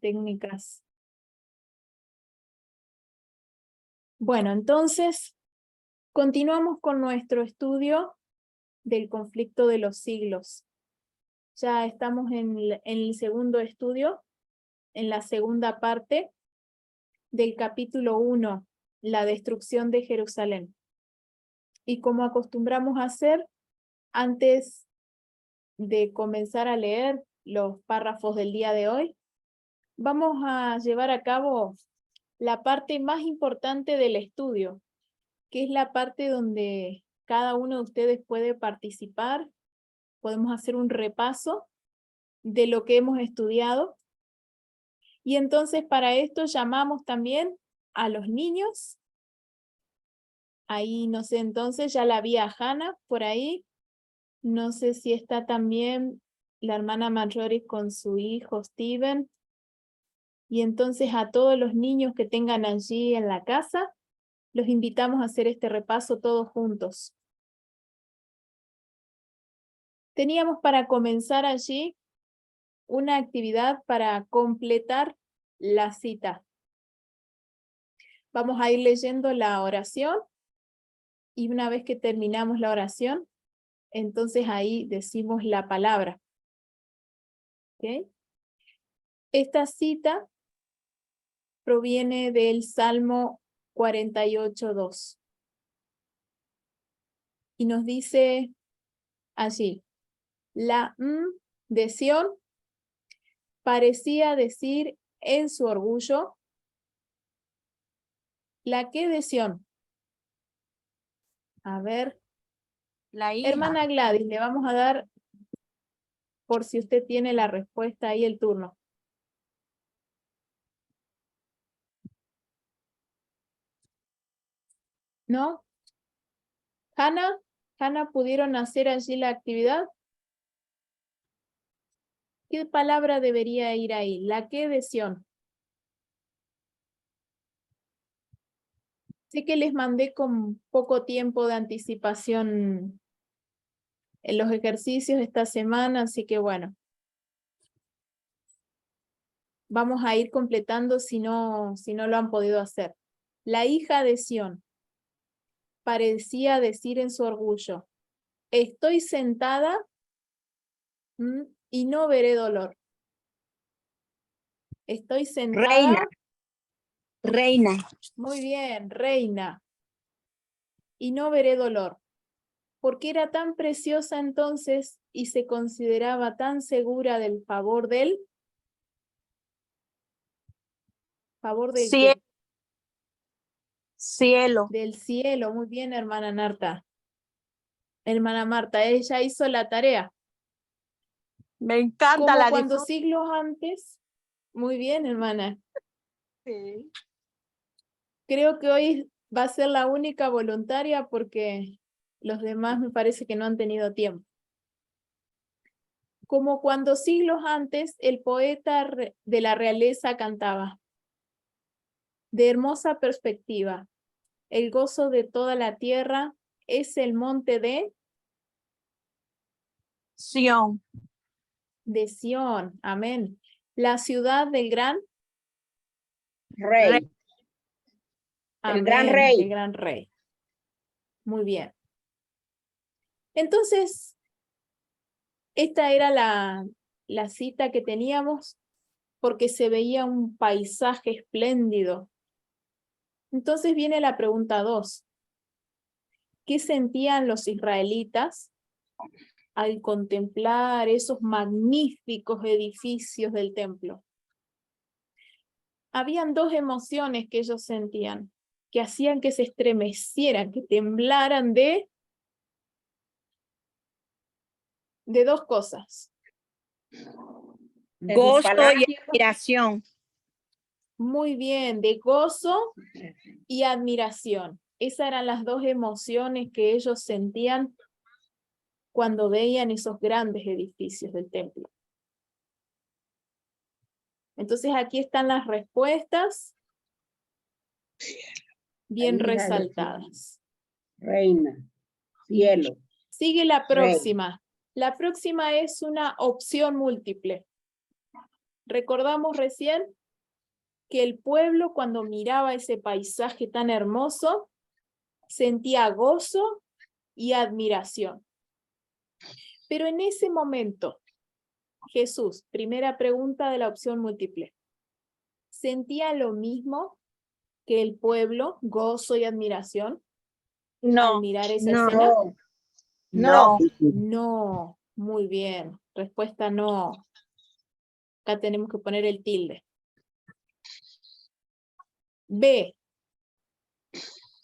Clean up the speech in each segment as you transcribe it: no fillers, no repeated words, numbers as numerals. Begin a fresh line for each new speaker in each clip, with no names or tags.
técnicas. Bueno, entonces, continuamos con nuestro estudio del conflicto de los siglos. Ya estamos en el segundo estudio, en la segunda parte del capítulo 1, la destrucción de Jerusalén. Y como acostumbramos a hacer, antes de comenzar a leer los párrafos del día de hoy, vamos a llevar a cabo la parte más importante del estudio, que es la parte donde cada uno de ustedes puede participar. Podemos hacer un repaso de lo que hemos estudiado. Y entonces para esto llamamos también a los niños. Ahí no sé, entonces ya la vi a Hannah por ahí. No sé si está también la hermana Marjorie con su hijo Steven. Y entonces a todos los niños que tengan allí en la casa, los invitamos a hacer este repaso todos juntos. Teníamos para comenzar allí una actividad para completar la cita. Vamos a ir leyendo la oración y una vez que terminamos la oración, entonces ahí decimos la palabra. ¿Okay? Esta cita proviene del Salmo 48:2 y nos dice allí, la de Sión parecía decir en su orgullo, ¿la qué de Sión? A ver,
La hija.
hermana Gladys, le vamos a dar, por si usted tiene la respuesta ahí, el turno. ¿No? ¿Hannah? ¿Hannah pudieron hacer allí la actividad? ¿Qué palabra debería ir ahí? ¿La qué de Sión? Sé que les mandé con poco tiempo de anticipación en los ejercicios esta semana, así que bueno. Vamos a ir completando si no lo han podido hacer. La hija de Sión parecía decir en su orgullo, estoy sentada y no veré dolor. Estoy sentada.
Reina.
Muy bien, reina. Y no veré dolor. Porque era tan preciosa entonces y se consideraba tan segura del favor del
Cielo.
¿qué?
Cielo.
Del cielo. Muy bien, hermana Marta. Hermana Marta, ella hizo la tarea.
Me encanta
Como
la
cuando
disfruto.
siglos antes. Muy bien, hermana.
Sí.
Creo que hoy va a ser la única voluntaria porque los demás me parece que no han tenido tiempo. Como cuando siglos antes el poeta de la realeza cantaba. De hermosa perspectiva, el gozo de toda la tierra es el monte de
Sión.
Sión. Amén. La ciudad del gran
Rey.
Amén,
el gran rey.
el gran rey. Muy bien. Entonces, esta era la cita que teníamos porque se veía un paisaje espléndido. Entonces viene la pregunta 2. ¿Qué sentían los israelitas al contemplar esos magníficos edificios del templo? Habían dos emociones que ellos sentían, que hacían que se estremecieran, que temblaran de dos cosas.
Gozo y admiración.
Muy bien, de gozo y admiración. Esas eran las dos emociones que ellos sentían cuando veían esos grandes edificios del templo. Entonces aquí están las respuestas bien resaltadas.
Reina, cielo.
Sigue la próxima. La próxima es una opción múltiple. Recordamos recién que el pueblo, cuando miraba ese paisaje tan hermoso, sentía gozo y admiración. Pero en ese momento, Jesús, primera pregunta de la opción múltiple, ¿sentía lo mismo que el pueblo, gozo y admiración, al
No.
mirar esa
No.
escena?
No.
No, muy bien. Respuesta no. Acá tenemos que poner el tilde. B.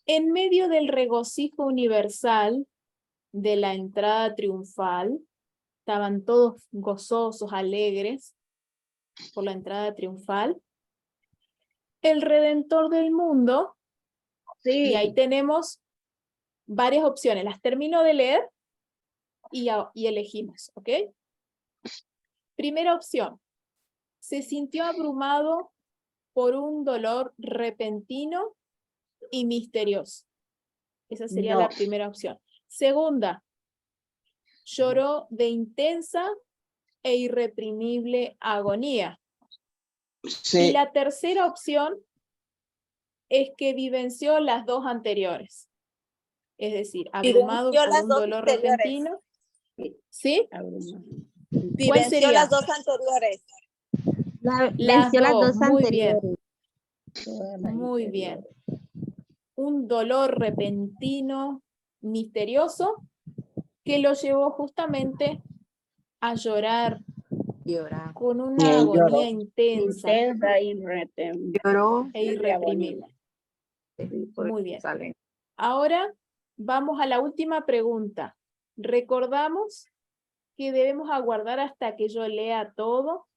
En medio del regocijo universal de la entrada triunfal, estaban todos gozosos, alegres por la entrada triunfal. El Redentor del mundo, y ahí
Sí.
tenemos varias opciones. Las termino de leer y elegimos, ¿ok? Primera opción. Se sintió abrumado por un dolor repentino y misterioso. Esa sería
No.
la primera opción. Segunda, lloró de intensa e irreprimible agonía.
Sí.
Y la tercera opción es que vivenció las dos anteriores. Es decir, abrumado
Vivenció
por
las
un
dos
dolor
anteriores.
repentino. ¿Sí?
Abrumado.
¿Cuál
Vivenció
sería?
las dos anteriores.
Las
Venció las
dos,
dos
muy bien,
anteriores.
Todas las
muy bien.
anteriores.
Un dolor repentino, misterioso, que lo llevó justamente a llorar
Llorar.
con una agonía intensa
Intensa y retem-
Lloró.
e irreprimible. Muy bien. Ahora vamos a la última pregunta. Recordamos que debemos aguardar hasta que yo lea todo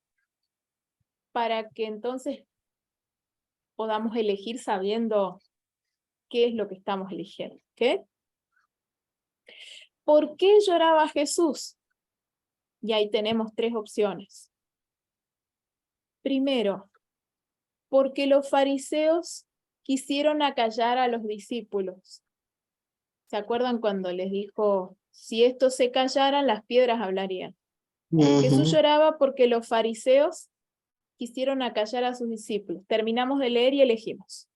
para que entonces podamos elegir sabiendo qué es lo que estamos eligiendo. ¿Ok? ¿Por qué lloraba Jesús? Y ahí tenemos tres opciones. Primero, porque los fariseos quisieron acallar a los discípulos. ¿Se acuerdan cuando les dijo, si estos se callaran, las piedras hablarían? Jesús lloraba porque los fariseos quisieron acallar a sus discípulos. Terminamos de leer y elegimos.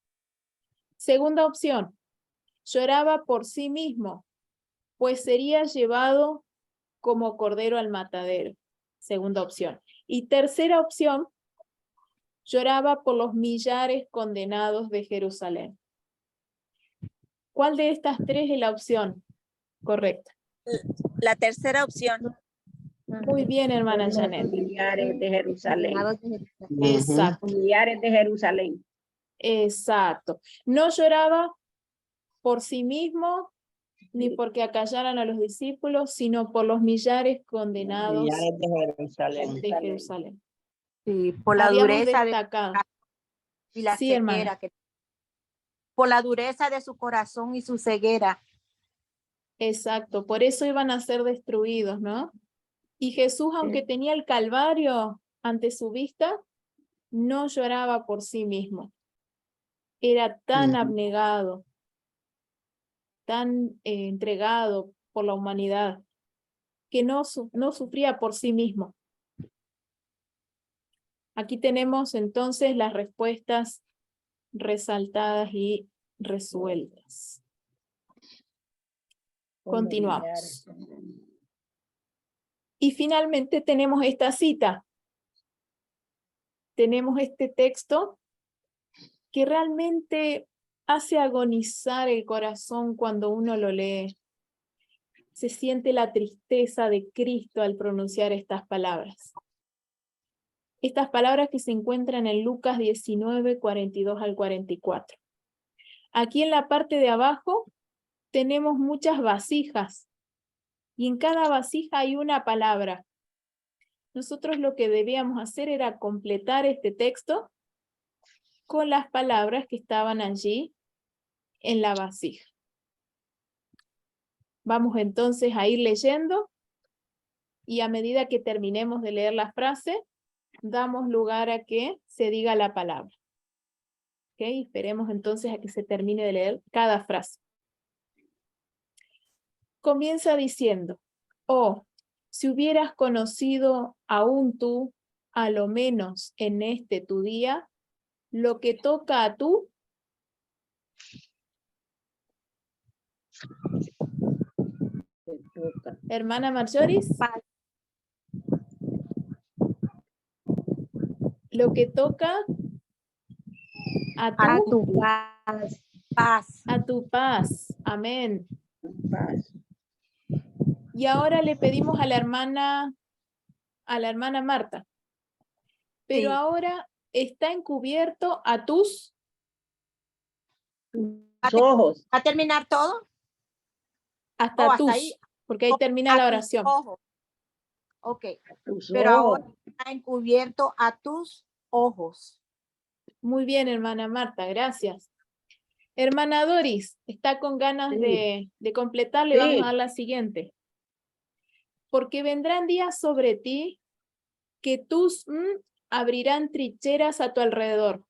Segunda opción, lloraba por sí mismo, pues sería llevado como cordero al matadero. Segunda opción. Y tercera opción, lloraba por los millares condenados de Jerusalén. ¿Cuál de estas tres es la opción correcta?
La tercera opción.
Muy bien, hermana
Los
Janet.
familiares de Jerusalén.
Exacto,
Familiares de Jerusalén.
exacto. No lloraba por sí mismo, ni porque acallaran a los discípulos, sino por los millares condenados
Familiares de Jerusalén.
de Jerusalén.
Sí, por la
Habíamos
dureza
destacado.
y la
Sí, hermana.
ceguera. Por la dureza de su corazón y su ceguera.
Exacto, por eso iban a ser destruidos, ¿no? Y Jesús, aunque tenía el Calvario ante su vista, no lloraba por sí mismo. Era tan abnegado, tan entregado por la humanidad, que no sufría por sí mismo. Aquí tenemos entonces las respuestas resaltadas y resueltas. Continuamos. Y finalmente tenemos esta cita. Tenemos este texto que realmente hace agonizar el corazón cuando uno lo lee. Se siente la tristeza de Cristo al pronunciar estas palabras. Estas palabras que se encuentran en Lucas 19, 42 al 44. Aquí en la parte de abajo tenemos muchas vasijas y en cada vasija hay una palabra. Nosotros lo que debíamos hacer era completar este texto con las palabras que estaban allí en la vasija. Vamos entonces a ir leyendo y a medida que terminemos de leer la frase, damos lugar a que se diga la palabra. ¿Ok? Esperemos entonces a que se termine de leer cada frase. Comienza diciendo, oh, si hubieras conocido aún tú a lo menos en este tu día, lo que toca a tú
Te toca.
hermana Marjoris,
Paz.
lo que toca a
A
tú,
tu paz. Paz.
a tu paz. Amén.
Paz.
Y ahora le pedimos a la hermana Marta. Pero
Sí.
ahora está encubierto a tus,
Tus ojos.
¿Va a terminar todo?
hasta
Oh, hasta
tus,
ahí.
porque ahí termina
A
la
tus
oración.
ojos. Ok.
Tus
Pero
ojos.
ahora está encubierto a tus ojos.
Muy bien, hermana Marta, gracias. Hermana Doris, ¿está con ganas
Sí.
de completar? Le vamos a
Sí.
dar la siguiente. Porque vendrán días sobre ti que tus abrirán trincheras a tu alrededor.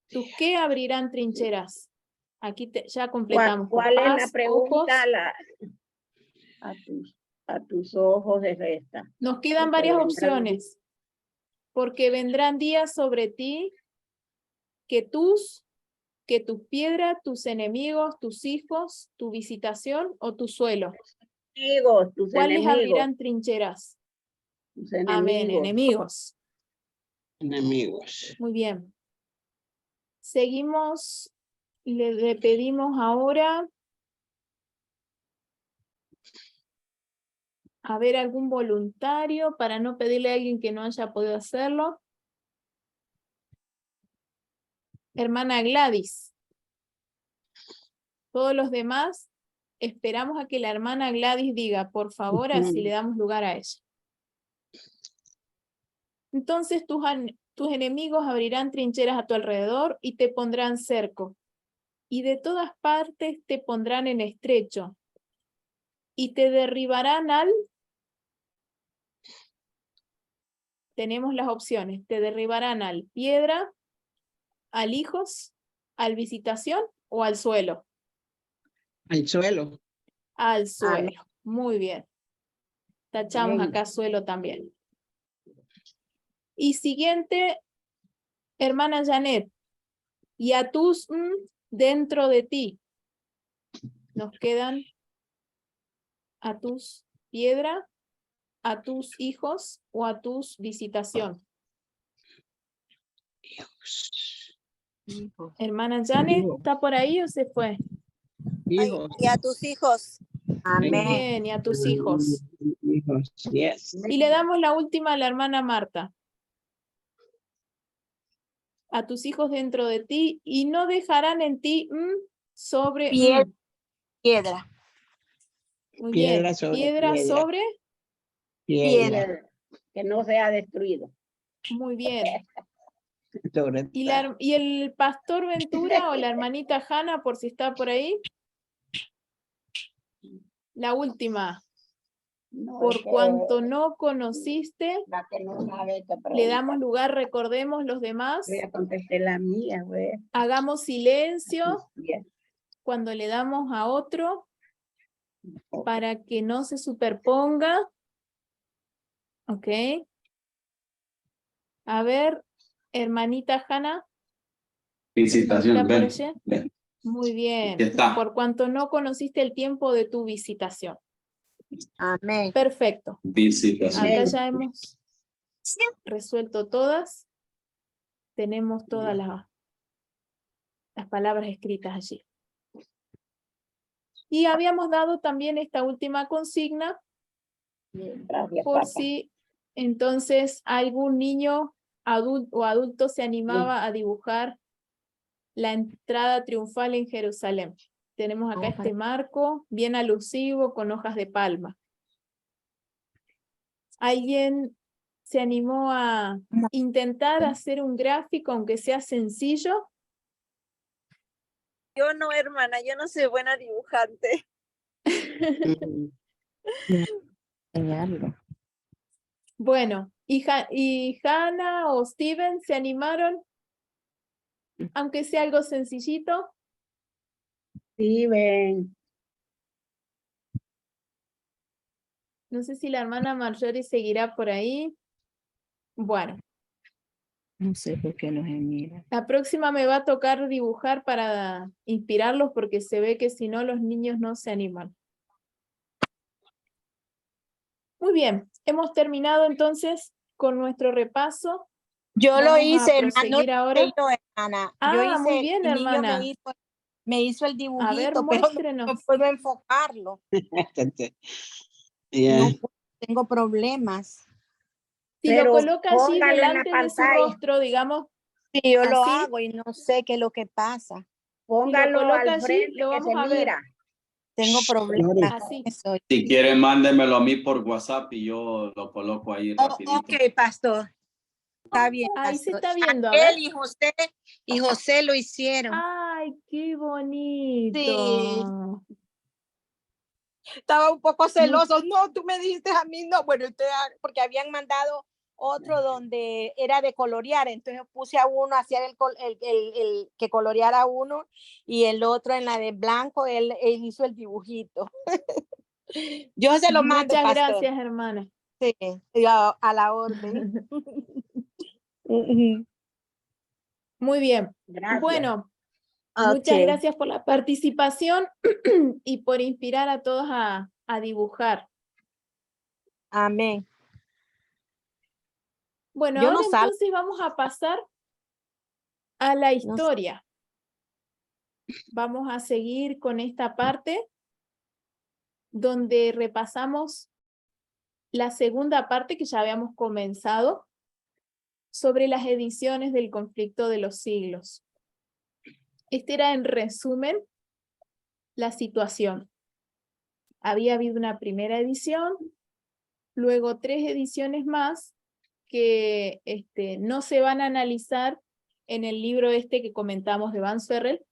¿Tus qué abrirán trincheras? Aquí ya completamos. con
¿Cuál es la
paz,
pregunta?
ojos.
A tus ojos es esta.
Nos quedan
Porque
varias
vendrán-
opciones. Porque vendrán días sobre ti que tus piedras, tus enemigos, tus hijos, tu visitación o tu suelo.
Enemigos, tus
¿Cuáles
enemigos.
abrirán trincheras?
Tus
Amén,
enemigos.
enemigos.
Enemigos.
Muy bien. Seguimos, le pedimos ahora a ver algún voluntario para no pedirle a alguien que no haya podido hacerlo. Hermana Gladys. Todos los demás esperamos a que la hermana Gladys diga, por favor, así le damos lugar a ella. Entonces tus enemigos abrirán trincheras a tu alrededor y te pondrán cerco. Y de todas partes te pondrán en estrecho. Y te derribarán tenemos las opciones, te derribarán al piedra, al hijos, al visitación o al suelo.
Al suelo.
Al suelo.
Amén.
Muy bien. Tachamos
Amén.
acá suelo también. Y siguiente, hermana Janet. Y a tus dentro de ti. Nos quedan a tus piedra, a tus hijos o a tus visitación.
Hijos.
Hermana Janet,
Hijos.
¿está por ahí o se fue?
Ay,
Hijos.
y a tus hijos.
Muy
Amén.
bien, y a tus hijos.
Hijos. Yes.
Y le damos la última a la hermana Marta. A tus hijos dentro de ti y no dejarán en ti sobre
Piedra.
Muy
Piedra
bien.
sobre
Piedra
piedra.
sobre.
Piedra.
Que no sea destruido.
Muy bien.
Sobre
¿Y el pastor Ventura o la hermanita Hanna, por si está por ahí? La última.
No,
Por
es que
cuanto no conociste,
la que no sabe que
le
pregunta.
damos lugar, recordemos los demás.
Voy a contestar la mía, güey.
Hagamos silencio
Bien.
cuando le damos a otro para que no se superponga. Ok. A ver, hermanita Hanna.
Visitación,
¿Está por
ven.
allí?
Ven.
Muy bien.
Aquí está.
Por cuanto no conociste el tiempo de tu visitación.
Amén.
Perfecto.
Visitación.
Acá ya hemos resuelto todas. Tenemos todas las palabras escritas allí. Y habíamos dado también esta última consigna
Gracias,
por
papá.
si entonces algún niño o adulto se animaba a dibujar la entrada triunfal en Jerusalén. Tenemos acá este marco bien alusivo con hojas de palma. ¿Alguien se animó a intentar hacer un gráfico, aunque sea sencillo?
Yo no, hermana, yo no soy buena dibujante.
Bueno, ¿y Hannah o Steven se animaron? Aunque sea algo sencillito.
Sí, ven.
No sé si la hermana Marjorie seguirá por ahí. Bueno,
No sé por qué no se mira.
la próxima me va a tocar dibujar para inspirarlos porque se ve que si no los niños no se animan. Muy bien, hemos terminado entonces con nuestro repaso.
Yo lo
Vamos a
hice, hermano.
proseguir ahora.
Yo, hermana. Yo
Ah, muy
hice,
bien,
mi niño
hermana.
me hizo el
A ver,
dibujito, pero no
muéstrenos.
puedo enfocarlo.
Yeah.
No puedo, tengo problemas.
Si lo
Pero
coloca allí
póngalo en la
delante de su
pantalla.
rostro, digamos,
Sí, yo lo
así,
hago y no sé qué es lo que pasa.
si lo
Póngalo
coloca
al
allí,
frente
lo
que
vamos
se
a ver.
mira.
Tengo problemas
Gloria.
con
Así.
eso.
Si quiere, mándemelo a mí por WhatsApp y yo lo coloco ahí
Oh,
rapidito.
ok, pastor. Está bien,
Ahí se
pastor.
está viendo, a ver.
Él y José lo hicieron.
Ay, qué bonito.
Sí. Estaba un poco celoso. No, tú me dijiste a mí, no. Bueno, porque habían mandado otro donde era de colorear, entonces puse a uno, hacía el que coloreara uno, y el otro en la de blanco, él hizo el dibujito. Yo se lo mando,
Muchas
pastor.
gracias, hermana.
Sí, a la orden.
Muy bien.
Gracias.
Bueno, muchas
Ok.
gracias por la participación y por inspirar a todos a dibujar.
Amén.
Bueno,
Yo
ahora
no salgo.
entonces vamos a pasar a la historia. Vamos a seguir con esta parte donde repasamos la segunda parte que ya habíamos comenzado sobre las ediciones del conflicto de los siglos. Este era en resumen la situación. Había habido una primera edición, luego 3 ediciones más que no se van a analizar en el libro que comentamos de Vance Ferrell,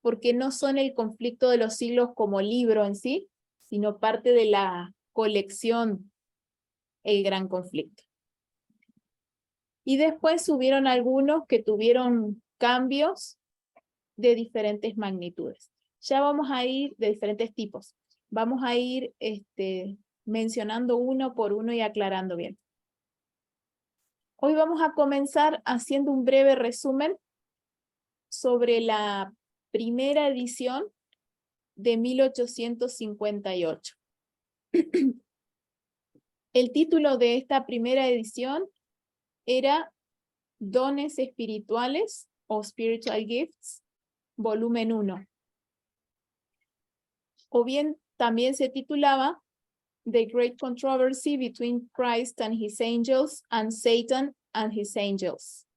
porque no son el conflicto de los siglos como libro en sí, sino parte de la colección El Gran Conflicto. Y después hubieron algunos que tuvieron cambios de diferentes magnitudes. Ya vamos a ir de diferentes tipos. Vamos a ir mencionando uno por uno y aclarando bien. Hoy vamos a comenzar haciendo un breve resumen sobre la primera edición de 1858. El título de esta primera edición era Dones Espirituales o Spiritual Gifts, volumen 1. O bien también se titulaba The Great Controversy Between Christ and His Angels and Satan and His Angels.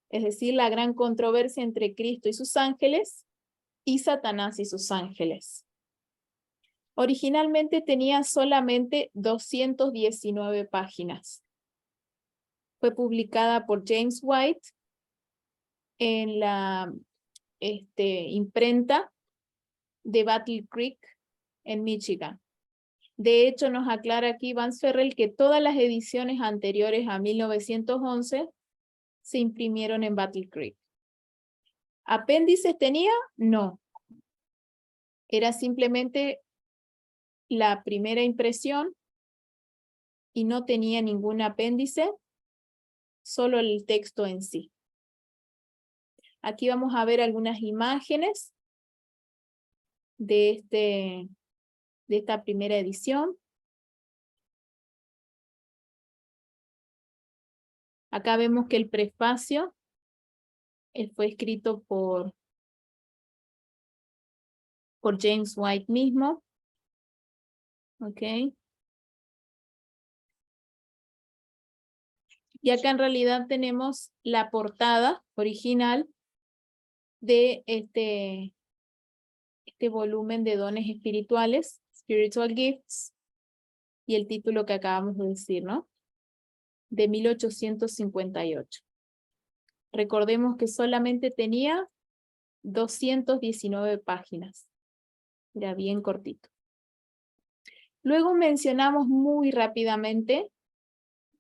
Es decir, la gran controversia entre Cristo y sus ángeles y Satanás y sus ángeles. Originalmente tenía solamente 219 páginas. Fue publicada por James White en la imprenta de Battle Creek en Michigan. De hecho, nos aclara aquí Vance Ferrell que todas las ediciones anteriores a 1911 se imprimieron en Battle Creek. ¿Apéndices tenía? No. Era simplemente la primera impresión y no tenía ningún apéndice, solo el texto en sí. Aquí vamos a ver algunas imágenes de esta primera edición. Acá vemos que el prefacio fue escrito por James White mismo. ¿Ok? Y acá en realidad tenemos la portada original de este volumen de dones espirituales, Spiritual Gifts, y el título que acabamos de decir, ¿no? De 1858. Recordemos que solamente tenía 219 páginas. Era bien cortito. Luego mencionamos muy rápidamente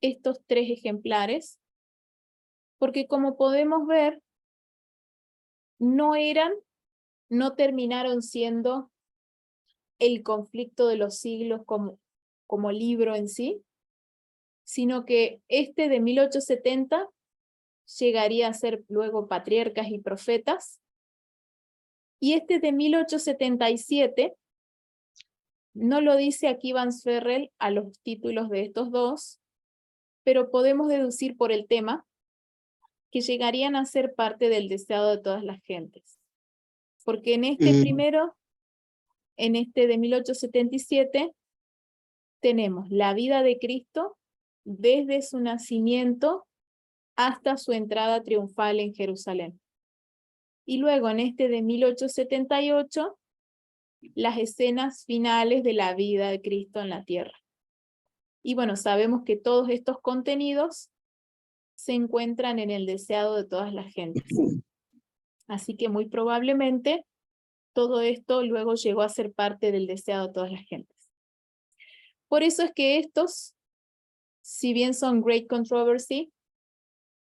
estos 3 ejemplares, porque como podemos ver, no terminaron siendo el conflicto de los siglos como como libro en sí, sino que este de 1870 llegaría a ser luego Patriarcas y Profetas, y este de 1877 no lo dice aquí Vance Ferrell a los títulos de estos dos, pero podemos deducir por el tema que llegarían a ser parte del deseado de todas las gentes. Porque en este primero, en este de 1877, tenemos la vida de Cristo desde su nacimiento hasta su entrada triunfal en Jerusalén. Y luego en este de 1878, las escenas finales de la vida de Cristo en la tierra. Y bueno, sabemos que todos estos contenidos se encuentran en el deseado de todas las gentes. Así que muy probablemente todo esto luego llegó a ser parte del deseado de todas las gentes. Por eso es que estos, si bien son Great Controversy,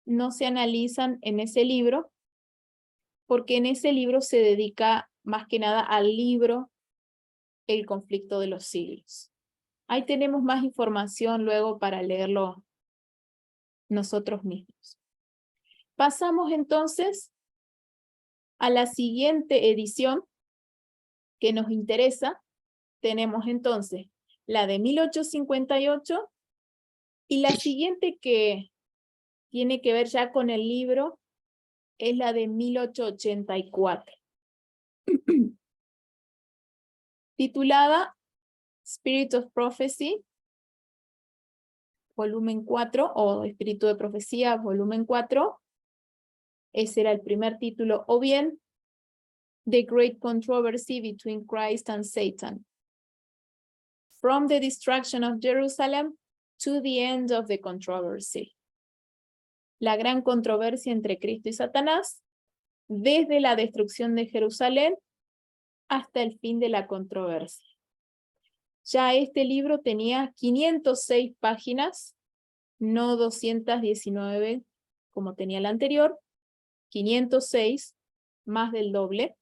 no se analizan en ese libro, porque en ese libro se dedica más que nada al libro El conflicto de los siglos. Ahí tenemos más información luego para leerlo nosotros mismos. Pasamos entonces a la siguiente edición que nos interesa. Tenemos entonces la de 1858 y la siguiente que tiene que ver ya con el libro es la de 1884. Titulada Spirit of Prophecy, volumen 4, o Espíritu de Profecía, volumen 4. Ese era el primer título, o bien The Great Controversy Between Christ and Satan. From the Destruction of Jerusalem to the End of the Controversy. La gran controversia entre Cristo y Satanás, desde la destrucción de Jerusalén hasta el fin de la controversia. Ya este libro tenía 506 páginas, no 219 como tenía el anterior, 506, más del doble.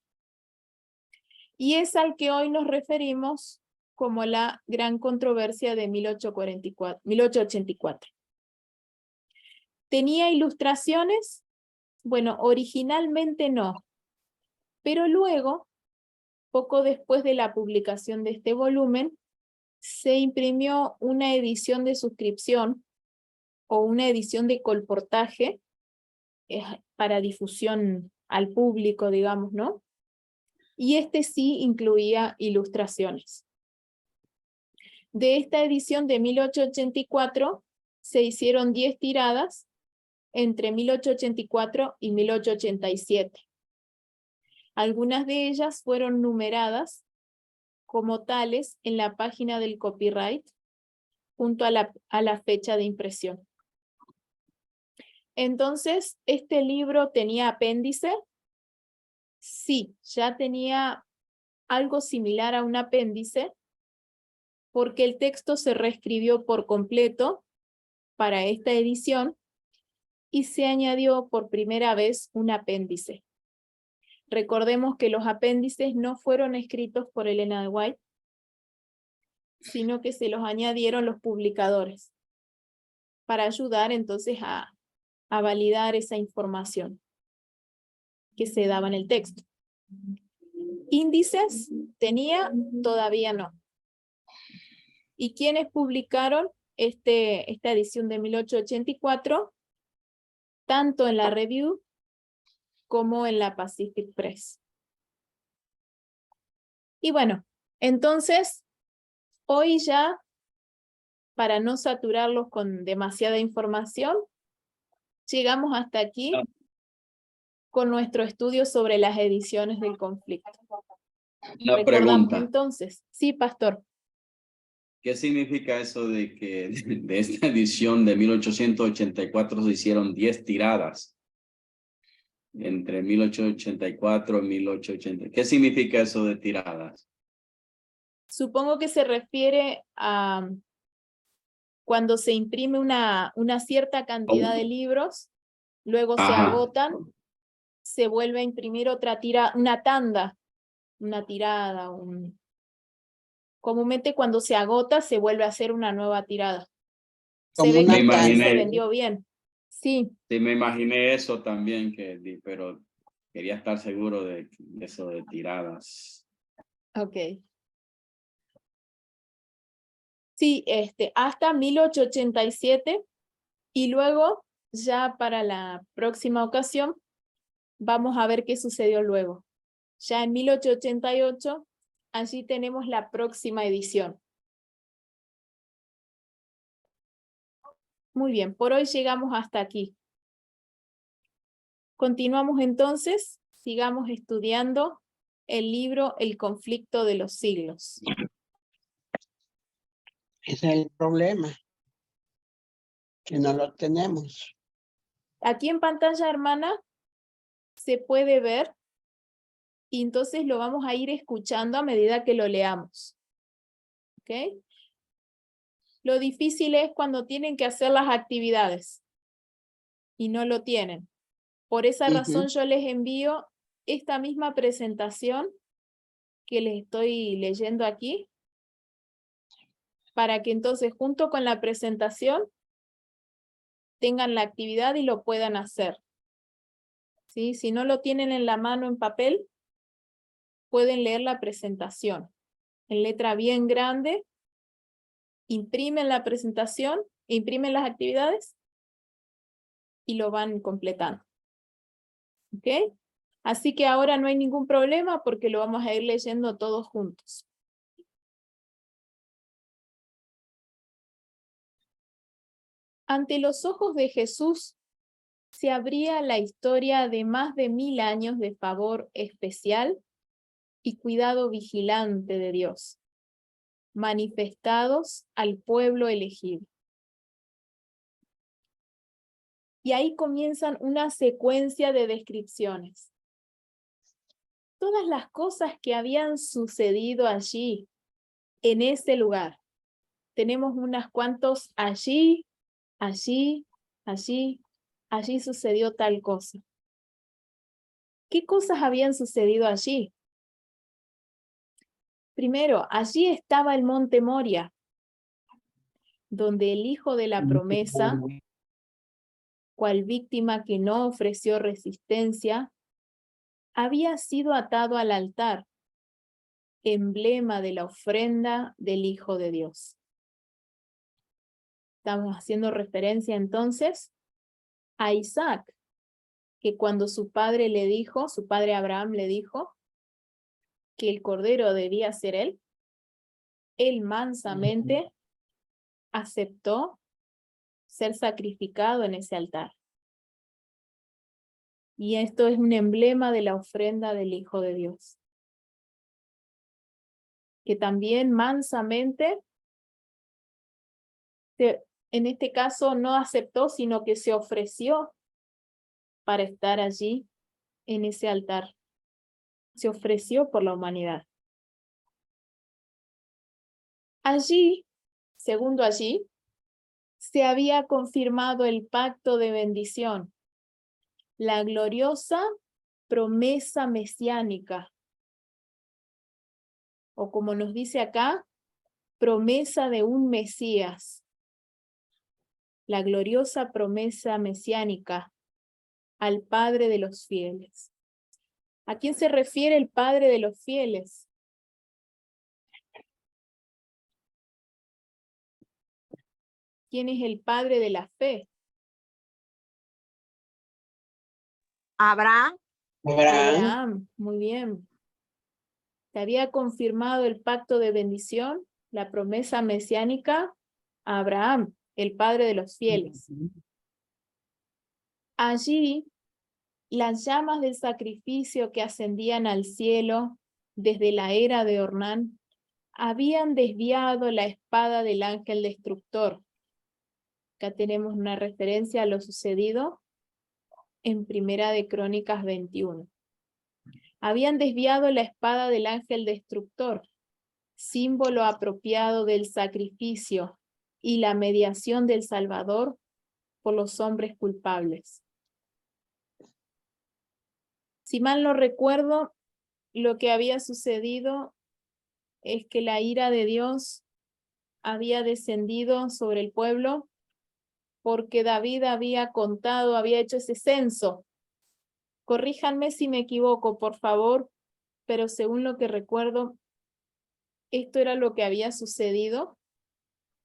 Y es al que hoy nos referimos como la gran controversia de 1884. ¿Tenía ilustraciones? Bueno, originalmente no, pero luego, poco después de la publicación de este volumen, se imprimió una edición de suscripción o una edición de colportaje para difusión al público, digamos, ¿no? Y este sí incluía ilustraciones. De esta edición de 1884 se hicieron 10 tiradas entre 1884 y 1887. Algunas de ellas fueron numeradas como tales en la página del copyright junto a la fecha de impresión. Entonces, ¿este libro tenía apéndice? Sí, ya tenía algo similar a un apéndice, porque el texto se reescribió por completo para esta edición y se añadió por primera vez un apéndice. Recordemos que los apéndices no fueron escritos por Elena de White, sino que se los añadieron los publicadores para ayudar entonces a validar esa información que se daba en el texto. Índices tenía, todavía no. ¿Y quiénes publicaron esta edición de 1884? Tanto en la Review como en la Pacific Press. Y bueno, entonces, hoy ya, para no saturarlos con demasiada información, llegamos hasta aquí con nuestro estudio sobre las ediciones del conflicto.
Una
Recordamos
pregunta.
entonces, sí, pastor.
¿Qué significa eso de que de esta edición de 1884 se hicieron 10 tiradas? Entre 1884 y 1880. ¿Qué significa eso de tiradas?
Supongo que se refiere a cuando se imprime una cierta cantidad de libros, luego se agotan, se vuelve a imprimir otra una tanda, una tirada, Comúnmente cuando se agota se vuelve a hacer una nueva tirada.
Como
Se ve
una
que entonces se
imaginé.
vendió bien. Sí,
Sí, me imaginé eso también, pero quería estar seguro de eso de tiradas.
ok. Sí, hasta 1887 y luego ya para la próxima ocasión vamos a ver qué sucedió luego. Ya en 1888, allí tenemos la próxima edición. Muy bien, por hoy llegamos hasta aquí. Continuamos entonces, sigamos estudiando el libro El conflicto de los siglos.
Ese es el problema, que no lo tenemos.
Aquí en pantalla, hermana, se puede ver y entonces lo vamos a ir escuchando a medida que lo leamos. ¿Ok? Lo difícil es cuando tienen que hacer las actividades y no lo tienen. Por esa razón yo les envío esta misma presentación que les estoy leyendo aquí, para que entonces junto con la presentación tengan la actividad y lo puedan hacer. ¿Sí? Si no lo tienen en la mano en papel, pueden leer la presentación en letra bien grande, imprimen la presentación, imprimen las actividades y lo van completando. ¿Ok? Así que ahora no hay ningún problema porque lo vamos a ir leyendo todos juntos. Ante los ojos de Jesús se abría la historia de más de 1000 años de favor especial y cuidado vigilante de Dios, manifestados al pueblo elegido. Y ahí comienzan una secuencia de descripciones. Todas las cosas que habían sucedido allí, en ese lugar. Tenemos unas cuantos allí, allí, allí, allí sucedió tal cosa. ¿Qué cosas habían sucedido allí? Primero, allí estaba el monte Moria, donde el hijo de la promesa, cual víctima que no ofreció resistencia, había sido atado al altar, emblema de la ofrenda del Hijo de Dios. Estamos haciendo referencia entonces a Isaac, que cuando su padre le dijo, su padre Abraham le dijo que el cordero debía ser él mansamente aceptó ser sacrificado en ese altar. Y esto es un emblema de la ofrenda del Hijo de Dios, que también mansamente, en este caso no aceptó, sino que se ofreció para estar allí en ese altar. Se ofreció por la humanidad. Allí, segundo allí, se había confirmado el pacto de bendición, la gloriosa promesa mesiánica, o como nos dice acá, promesa de un Mesías, la gloriosa promesa mesiánica al Padre de los fieles. ¿A quién se refiere el Padre de los fieles? ¿Quién es el Padre de la fe?
Abraham.
Abraham, muy bien. Se había confirmado el pacto de bendición, la promesa mesiánica a Abraham, el padre de los fieles. Allí, las llamas del sacrificio que ascendían al cielo desde la era de Ornán habían desviado la espada del ángel destructor. Acá tenemos una referencia a lo sucedido en Primera de Crónicas 21. Habían desviado la espada del ángel destructor, símbolo apropiado del sacrificio y la mediación del Salvador por los hombres culpables. Si mal no recuerdo, lo que había sucedido es que la ira de Dios había descendido sobre el pueblo porque David había contado, había hecho ese censo. Corríjanme si me equivoco, por favor, pero según lo que recuerdo, esto era lo que había sucedido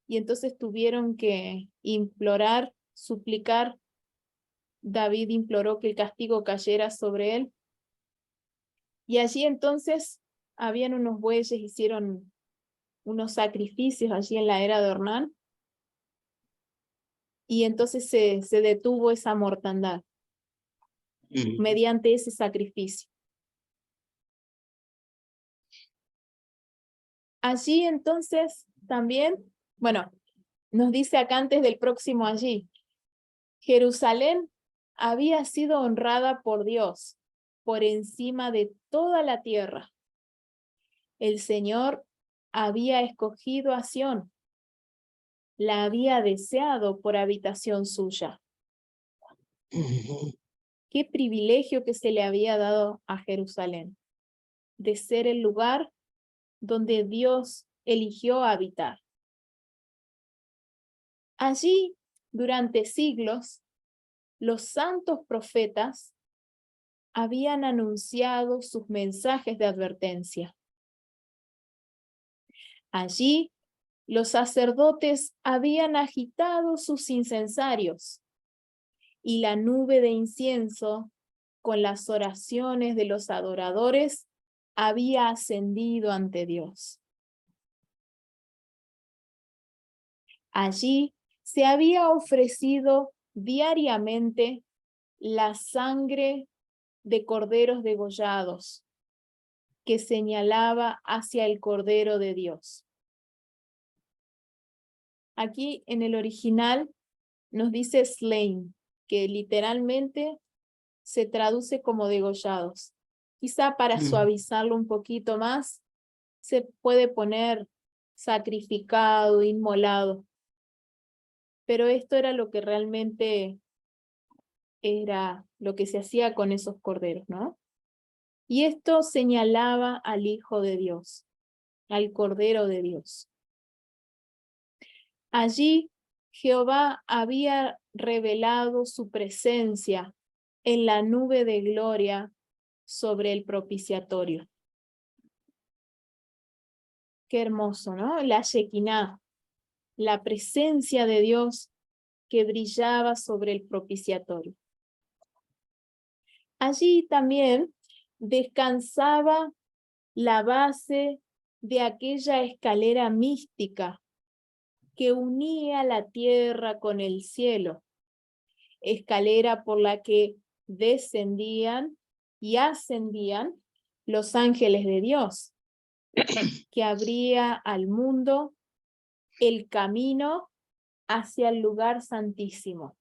y entonces tuvieron que implorar, suplicar. David imploró que el castigo cayera sobre él. Y allí entonces habían unos bueyes, hicieron unos sacrificios allí en la era de Ornán. Y entonces se detuvo esa mortandad mediante ese sacrificio. Allí entonces también, bueno, nos dice acá antes del próximo allí, Jerusalén había sido honrada por Dios por encima de toda la tierra. El Señor había escogido a Sión, la había deseado por habitación suya. Qué privilegio que se le había dado a Jerusalén, de ser el lugar donde Dios eligió habitar. Allí, durante siglos, los santos profetas habían anunciado sus mensajes de advertencia. Allí, los sacerdotes habían agitado sus incensarios y la nube de incienso con las oraciones de los adoradores había ascendido ante Dios. Allí se había ofrecido diariamente la sangre de corderos degollados que señalaba hacia el Cordero de Dios. Aquí en el original nos dice slain, que literalmente se traduce como degollados. Quizá para suavizarlo un poquito más, se puede poner sacrificado, inmolado. Pero esto era lo que realmente era lo que se hacía con esos corderos, ¿no? Y esto señalaba al Hijo de Dios, al Cordero de Dios. Allí Jehová había revelado su presencia en la nube de gloria sobre el propiciatorio. Qué hermoso, ¿no? La Shekinah, la presencia de Dios que brillaba sobre el propiciatorio. Allí también descansaba la base de aquella escalera mística que unía la tierra con el cielo, escalera por la que descendían y ascendían los ángeles de Dios, que abría al mundo el camino hacia el lugar santísimo.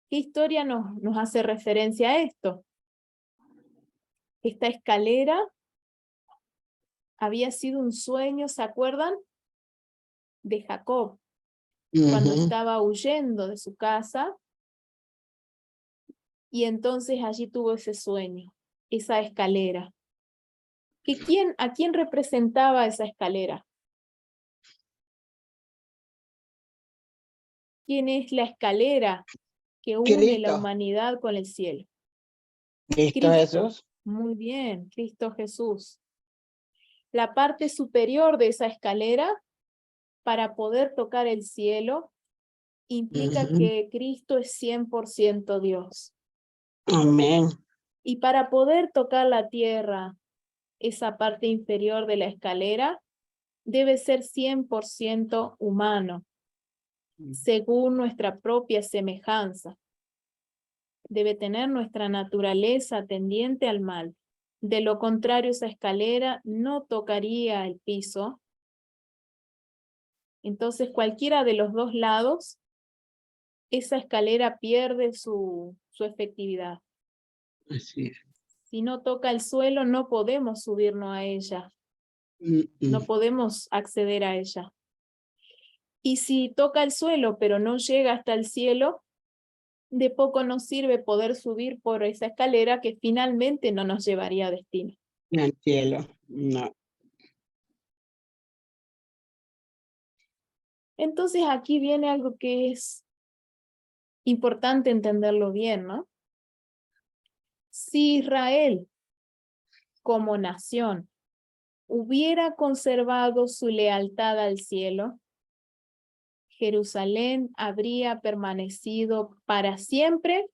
¿Qué historia nos hace referencia a esto? Esta escalera había sido un sueño, ¿se acuerdan? De Jacob, cuando estaba huyendo de su casa, y entonces allí tuvo ese sueño, esa escalera. ¿A quién representaba esa escalera? ¿Quién es la escalera que une la humanidad con el cielo?
Cristo Jesús.
Muy bien, Cristo Jesús. La parte superior de esa escalera, para poder tocar el cielo, implica que Cristo es 100% Dios.
Amén.
Y para poder tocar la tierra, esa parte inferior de la escalera, debe ser 100% humano, según nuestra propia semejanza. Debe tener nuestra naturaleza tendiente al mal. De lo contrario, esa escalera no tocaría el piso. Entonces, cualquiera de los dos lados, esa escalera pierde su efectividad.
Así es.
Si no toca el suelo, no podemos subirnos a ella. No podemos acceder a ella. Y si toca el suelo, pero no llega hasta el cielo, de poco nos sirve poder subir por esa escalera que finalmente no nos llevaría a destino.
En el cielo, no.
Entonces aquí viene algo que es importante entenderlo bien, ¿no? Si Israel como nación hubiera conservado su lealtad al cielo, Jerusalén habría permanecido para siempre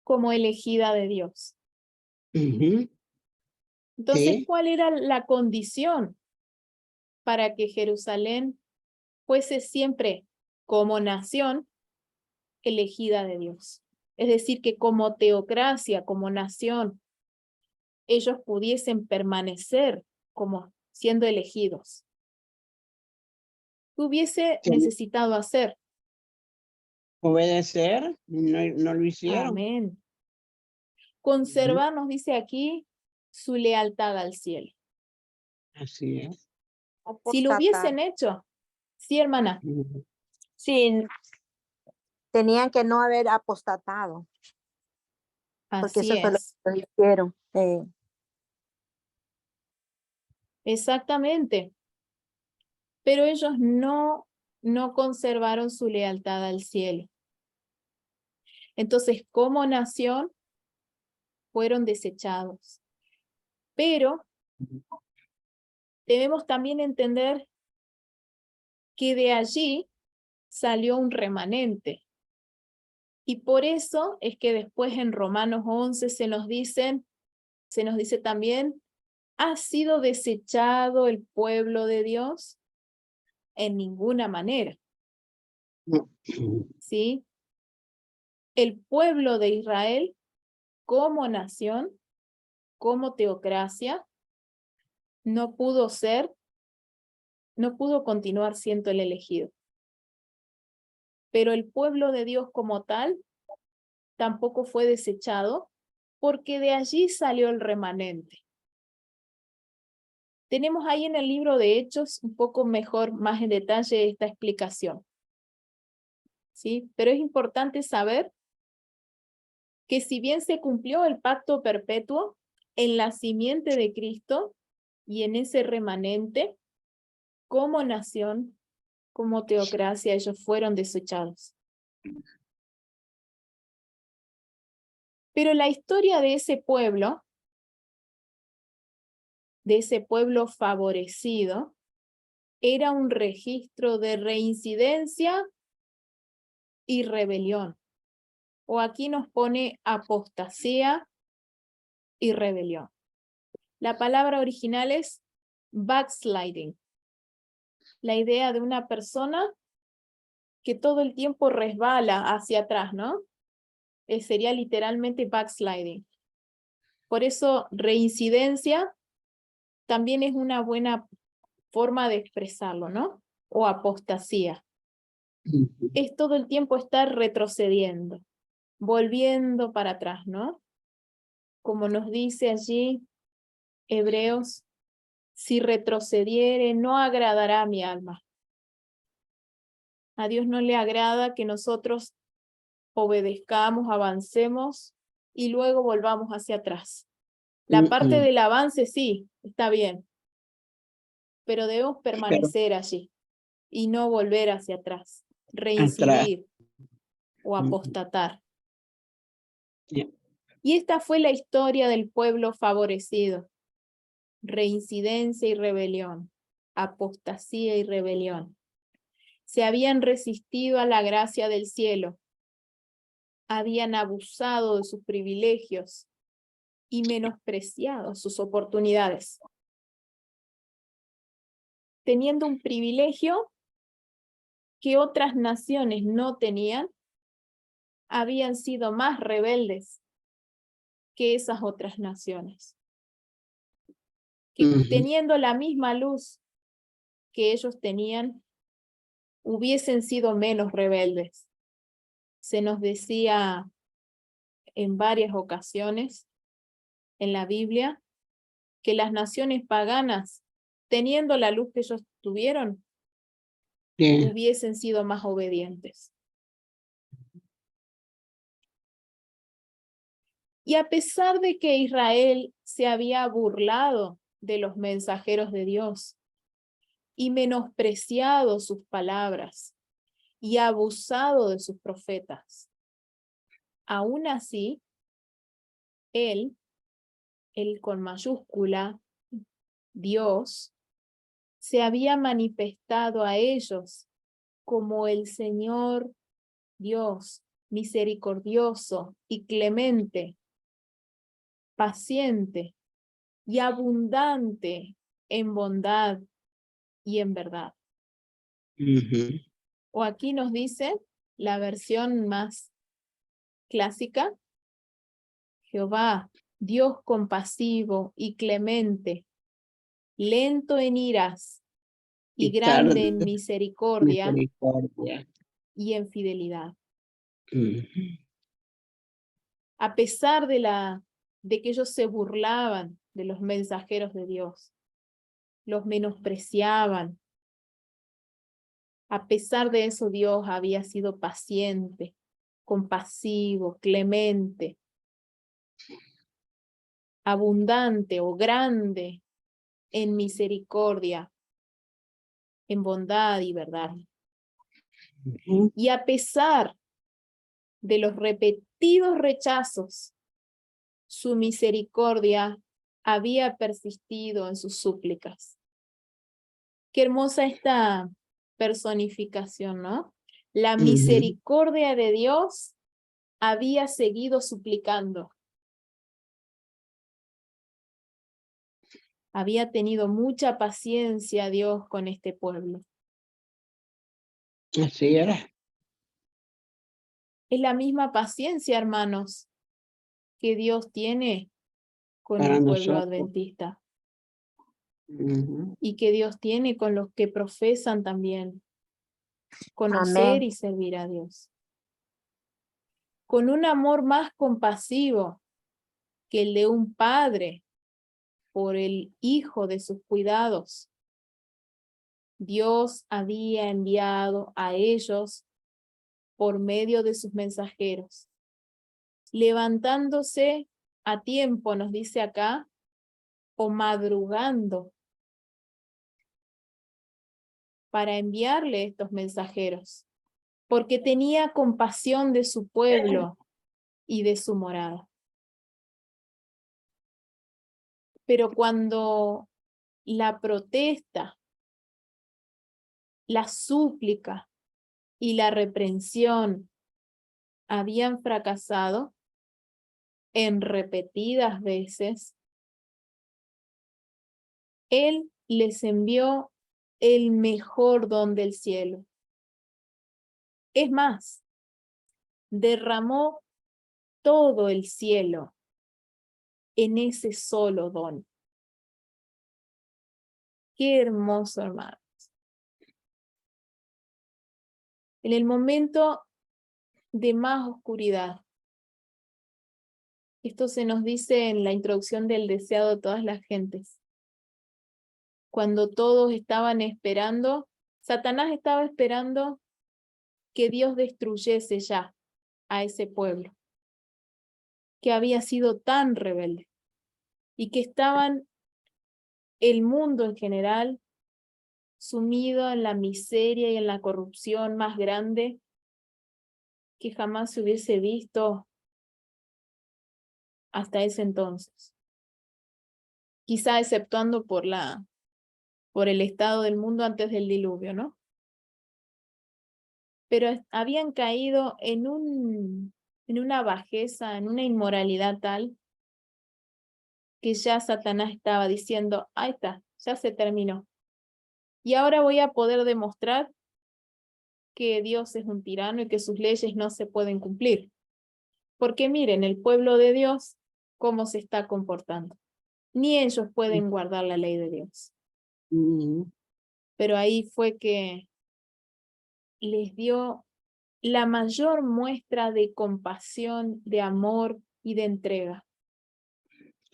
como elegida de Dios.
Ujú,
Entonces,
sí,
¿cuál era la condición para que Jerusalén fuese siempre como nación elegida de Dios? Es decir, que como teocracia, como nación, ellos pudiesen permanecer como siendo elegidos. ¿Qué hubiese
que
necesitado hacer?
obedecer, no lo hicieron.
Amén.
Ujú,
Conservar, nos dice aquí, su lealtad al cielo.
así es.
Si lo hubiesen hecho, sí, hermana,
Ujú,
Sí, tenían que no haber apostatado, porque
así
eso fue lo
es.
que hicieron.
Exactamente. Pero ellos no conservaron su lealtad al cielo. Entonces, como nación, fueron desechados. Pero debemos también entender que de allí salió un remanente. Y por eso es que después en Romanos 11 se nos dice también, ¿ha sido desechado el pueblo de Dios? En ninguna manera,
ujú,
¿sí? El pueblo de Israel como nación, como teocracia, no pudo continuar siendo el elegido. Pero el pueblo de Dios como tal tampoco fue desechado, porque de allí salió el remanente. Tenemos ahí en el libro de Hechos un poco mejor, más en detalle esta explicación. ¿Sí? Pero es importante saber que si bien se cumplió el pacto perpetuo en la simiente de Cristo y en ese remanente, como nación, como teocracia, ellos fueron desechados. Pero la historia de ese pueblo favorecido, era un registro de reincidencia y rebelión. O aquí nos pone apostasía y rebelión. La palabra original es backsliding. La idea de una persona que todo el tiempo resbala hacia atrás, ¿no? Sería literalmente backsliding. Por eso reincidencia también es una buena forma de expresarlo, ¿no? O apostasía.
ujú.
Es todo el tiempo estar retrocediendo, volviendo para atrás, ¿no? Como nos dice allí Hebreos, si retrocediere, no agradará a mi alma. A Dios no le agrada que nosotros obedezcamos, avancemos y luego volvamos hacia atrás. La parte del avance sí, está bien, pero debemos
Pero
permanecer allí y no volver hacia atrás,
atrás.
reincidir o
Ujú,
apostatar.
ya,
Y esta fue la historia del pueblo favorecido. Reincidencia y rebelión, apostasía y rebelión. Se habían resistido a la gracia del cielo, habían abusado de sus privilegios y menospreciado sus oportunidades. Teniendo un privilegio que otras naciones no tenían, habían sido más rebeldes que esas otras naciones. Que
ujú,
teniendo la misma luz que ellos tenían, hubiesen sido menos rebeldes. Se nos decía en varias ocasiones en la Biblia que las naciones paganas, teniendo la luz que ellos tuvieron,
sí,
hubiesen sido más obedientes. Y a pesar de que Israel se había burlado de los mensajeros de Dios y menospreciado sus palabras y abusado de sus profetas, aún así, él con mayúscula, Dios, se había manifestado a ellos como el Señor Dios, misericordioso y clemente, paciente y abundante en bondad y en verdad.
Ujú.
O aquí nos dice la versión más clásica: Jehová, Dios compasivo y clemente, lento en iras y grande
tarde
en misericordia
misericordia.
y en fidelidad.
Ujú.
A pesar de que ellos se burlaban de los mensajeros de Dios, los menospreciaban, a pesar de eso Dios había sido paciente, compasivo, clemente, abundante o grande en misericordia, en bondad y verdad.
Ujú.
Y a pesar de los repetidos rechazos, su misericordia había persistido en sus súplicas. Qué hermosa esta personificación, ¿no? La
Ujú.
misericordia de Dios había seguido suplicando. Había tenido mucha paciencia Dios con este pueblo.
Así era.
Es la misma paciencia, hermanos, que Dios tiene con
Para
el pueblo
nosotros.
adventista
Ujú.
y que Dios tiene con los que profesan también conocer
Amén.
y servir a Dios. Con un amor más compasivo que el de un padre por el hijo de sus cuidados, Dios había enviado a ellos por medio de sus mensajeros, levantándose a tiempo, nos dice acá, o madrugando, para enviarle estos mensajeros, porque tenía compasión de su pueblo y de su morada. Pero cuando la protesta, la súplica y la reprensión habían fracasado en repetidas veces, Él les envió el mejor don del cielo. Es más, derramó todo el cielo en ese solo don. Qué hermoso, hermano. En el momento de más oscuridad, esto se nos dice en la introducción del deseado de todas las gentes. Cuando todos estaban esperando, Satanás estaba esperando que Dios destruyese ya a ese pueblo, que había sido tan rebelde, y que estaban el mundo en general sumido en la miseria y en la corrupción más grande que jamás se hubiese visto hasta ese entonces. Quizá exceptuando por el estado del mundo antes del diluvio, ¿no? Pero habían caído en una bajeza, en una inmoralidad tal que ya Satanás estaba diciendo: ahí está, ya se terminó. Y ahora voy a poder demostrar que Dios es un tirano y que sus leyes no se pueden cumplir. Porque miren, el pueblo de Dios, cómo se está comportando. Ni ellos pueden guardar la ley de Dios.
Ujú.
Pero ahí fue que les dio la mayor muestra de compasión, de amor y de entrega.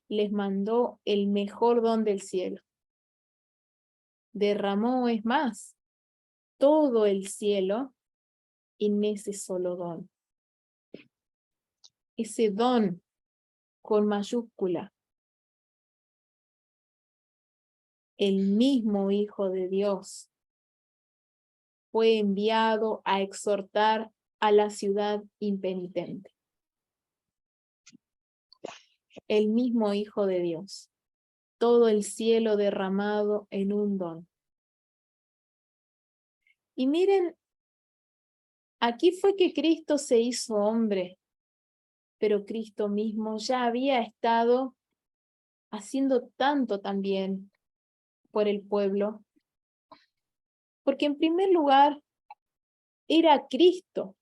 Les mandó el mejor don del cielo. Derramó, es más, todo el cielo en ese solo don. Ese don con mayúscula. El mismo Hijo de Dios fue enviado a exhortar a la ciudad impenitente. El mismo Hijo de Dios. Todo el cielo derramado en un don. Y miren, aquí fue que Cristo se hizo hombre, pero Cristo mismo ya había estado haciendo tanto también por el pueblo, porque en primer lugar era Cristo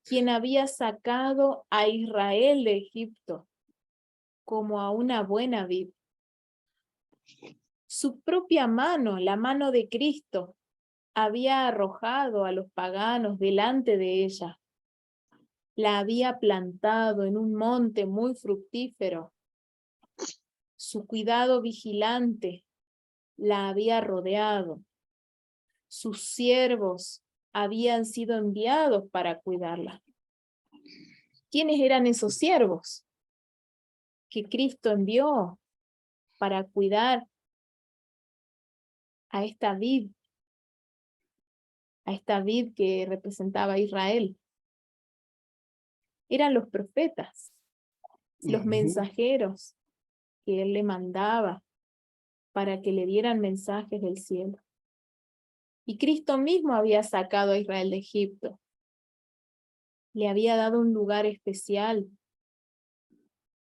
quien había sacado a Israel de Egipto como a una buena vid. Su propia mano, la mano de Cristo, había arrojado a los paganos delante de ella. La había plantado en un monte muy fructífero. Su cuidado vigilante la había rodeado. Sus siervos habían sido enviados para cuidarla. ¿Quiénes eran esos siervos que Cristo envió para cuidar a esta vid que representaba a Israel? Eran los profetas, los mensajeros que él le mandaba para que le dieran mensajes del cielo. Y Cristo mismo había sacado a Israel de Egipto. Le había dado un lugar especial.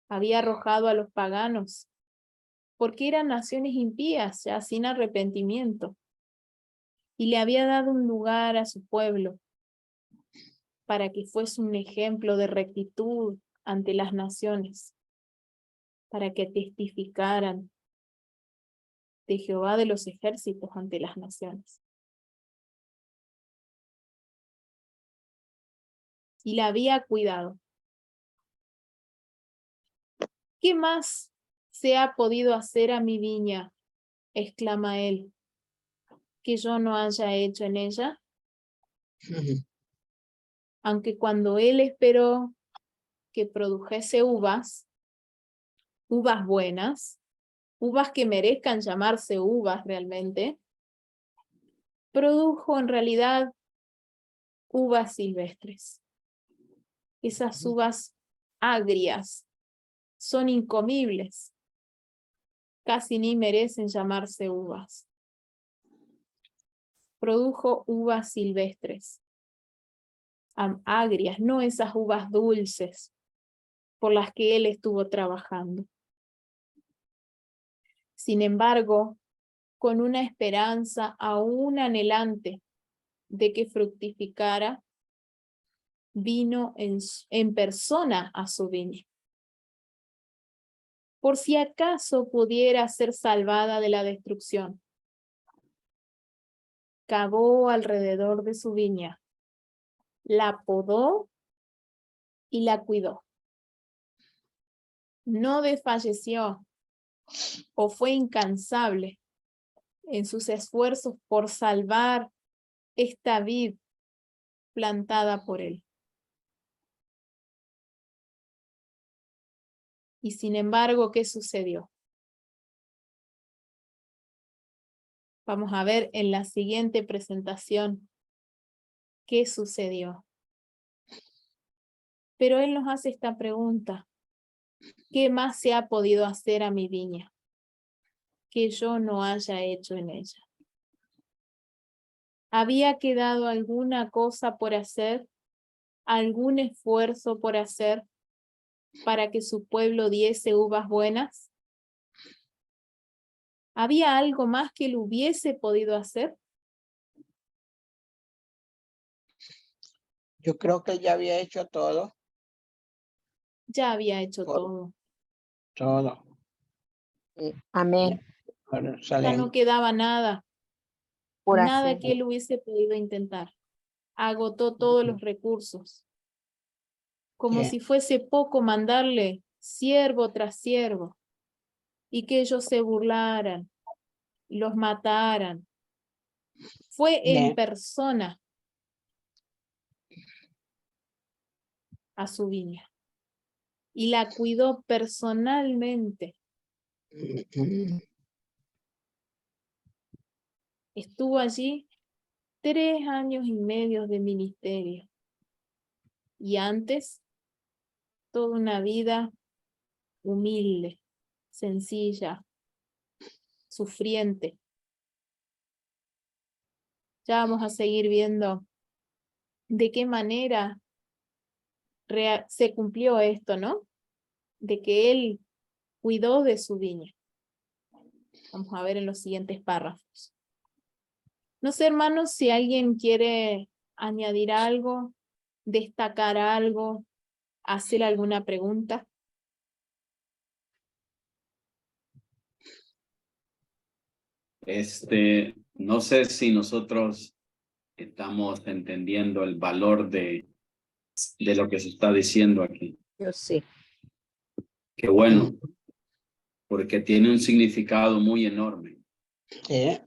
Había arrojado a los paganos, porque eran naciones impías, ya sin arrepentimiento. Y le había dado un lugar a su pueblo, para que fuese un ejemplo de rectitud ante las naciones, para que testificaran de Jehová de los ejércitos ante las naciones. Y la había cuidado. ¿Qué más se ha podido hacer a mi viña? Exclama él, que yo no haya hecho en ella. Aunque cuando él esperó que produjese uvas buenas, uvas que merezcan llamarse uvas realmente, produjo en realidad uvas silvestres. Esas uvas agrias son incomibles, casi ni merecen llamarse uvas. Produjo uvas silvestres, agrias, no esas uvas dulces por las que él estuvo trabajando. Sin embargo, con una esperanza aún anhelante de que fructificara, vino en persona a su viña. Por si acaso pudiera ser salvada de la destrucción. Cavó alrededor de su viña, la podó y la cuidó. No desfalleció o fue incansable en sus esfuerzos por salvar esta vid plantada por él. Y sin embargo, ¿qué sucedió? Vamos a ver en la siguiente presentación qué sucedió. Pero él nos hace esta pregunta: ¿qué más se ha podido hacer a mi viña que yo no haya hecho en ella? ¿Había quedado alguna cosa por hacer? ¿Algún esfuerzo por hacer para que su pueblo diese uvas buenas? ¿Había algo más que él hubiese podido hacer?
Yo creo que ya había hecho todo.
Ya había hecho todo.
Todo.
Amén.
Ya no quedaba nada.
Por
Nada
hacer.
que él hubiese podido intentar. Agotó todos los recursos. Como
Bien.
si fuese poco mandarle siervo tras siervo y que ellos se burlaran, los mataran. Fue en
Bien.
persona a su viña y la cuidó personalmente. Estuvo allí 3 años y medio de ministerio. Y antes, toda una vida humilde, sencilla, sufriente. Ya vamos a seguir viendo de qué manera se cumplió esto, ¿no? De que él cuidó de su viña. Vamos a ver en los siguientes párrafos. No sé, hermanos, si alguien quiere añadir algo, destacar algo, hacer alguna pregunta.
No sé si nosotros estamos entendiendo el valor de lo que se está diciendo aquí.
Yo sí.
Qué bueno, porque tiene un significado muy enorme.
Sí.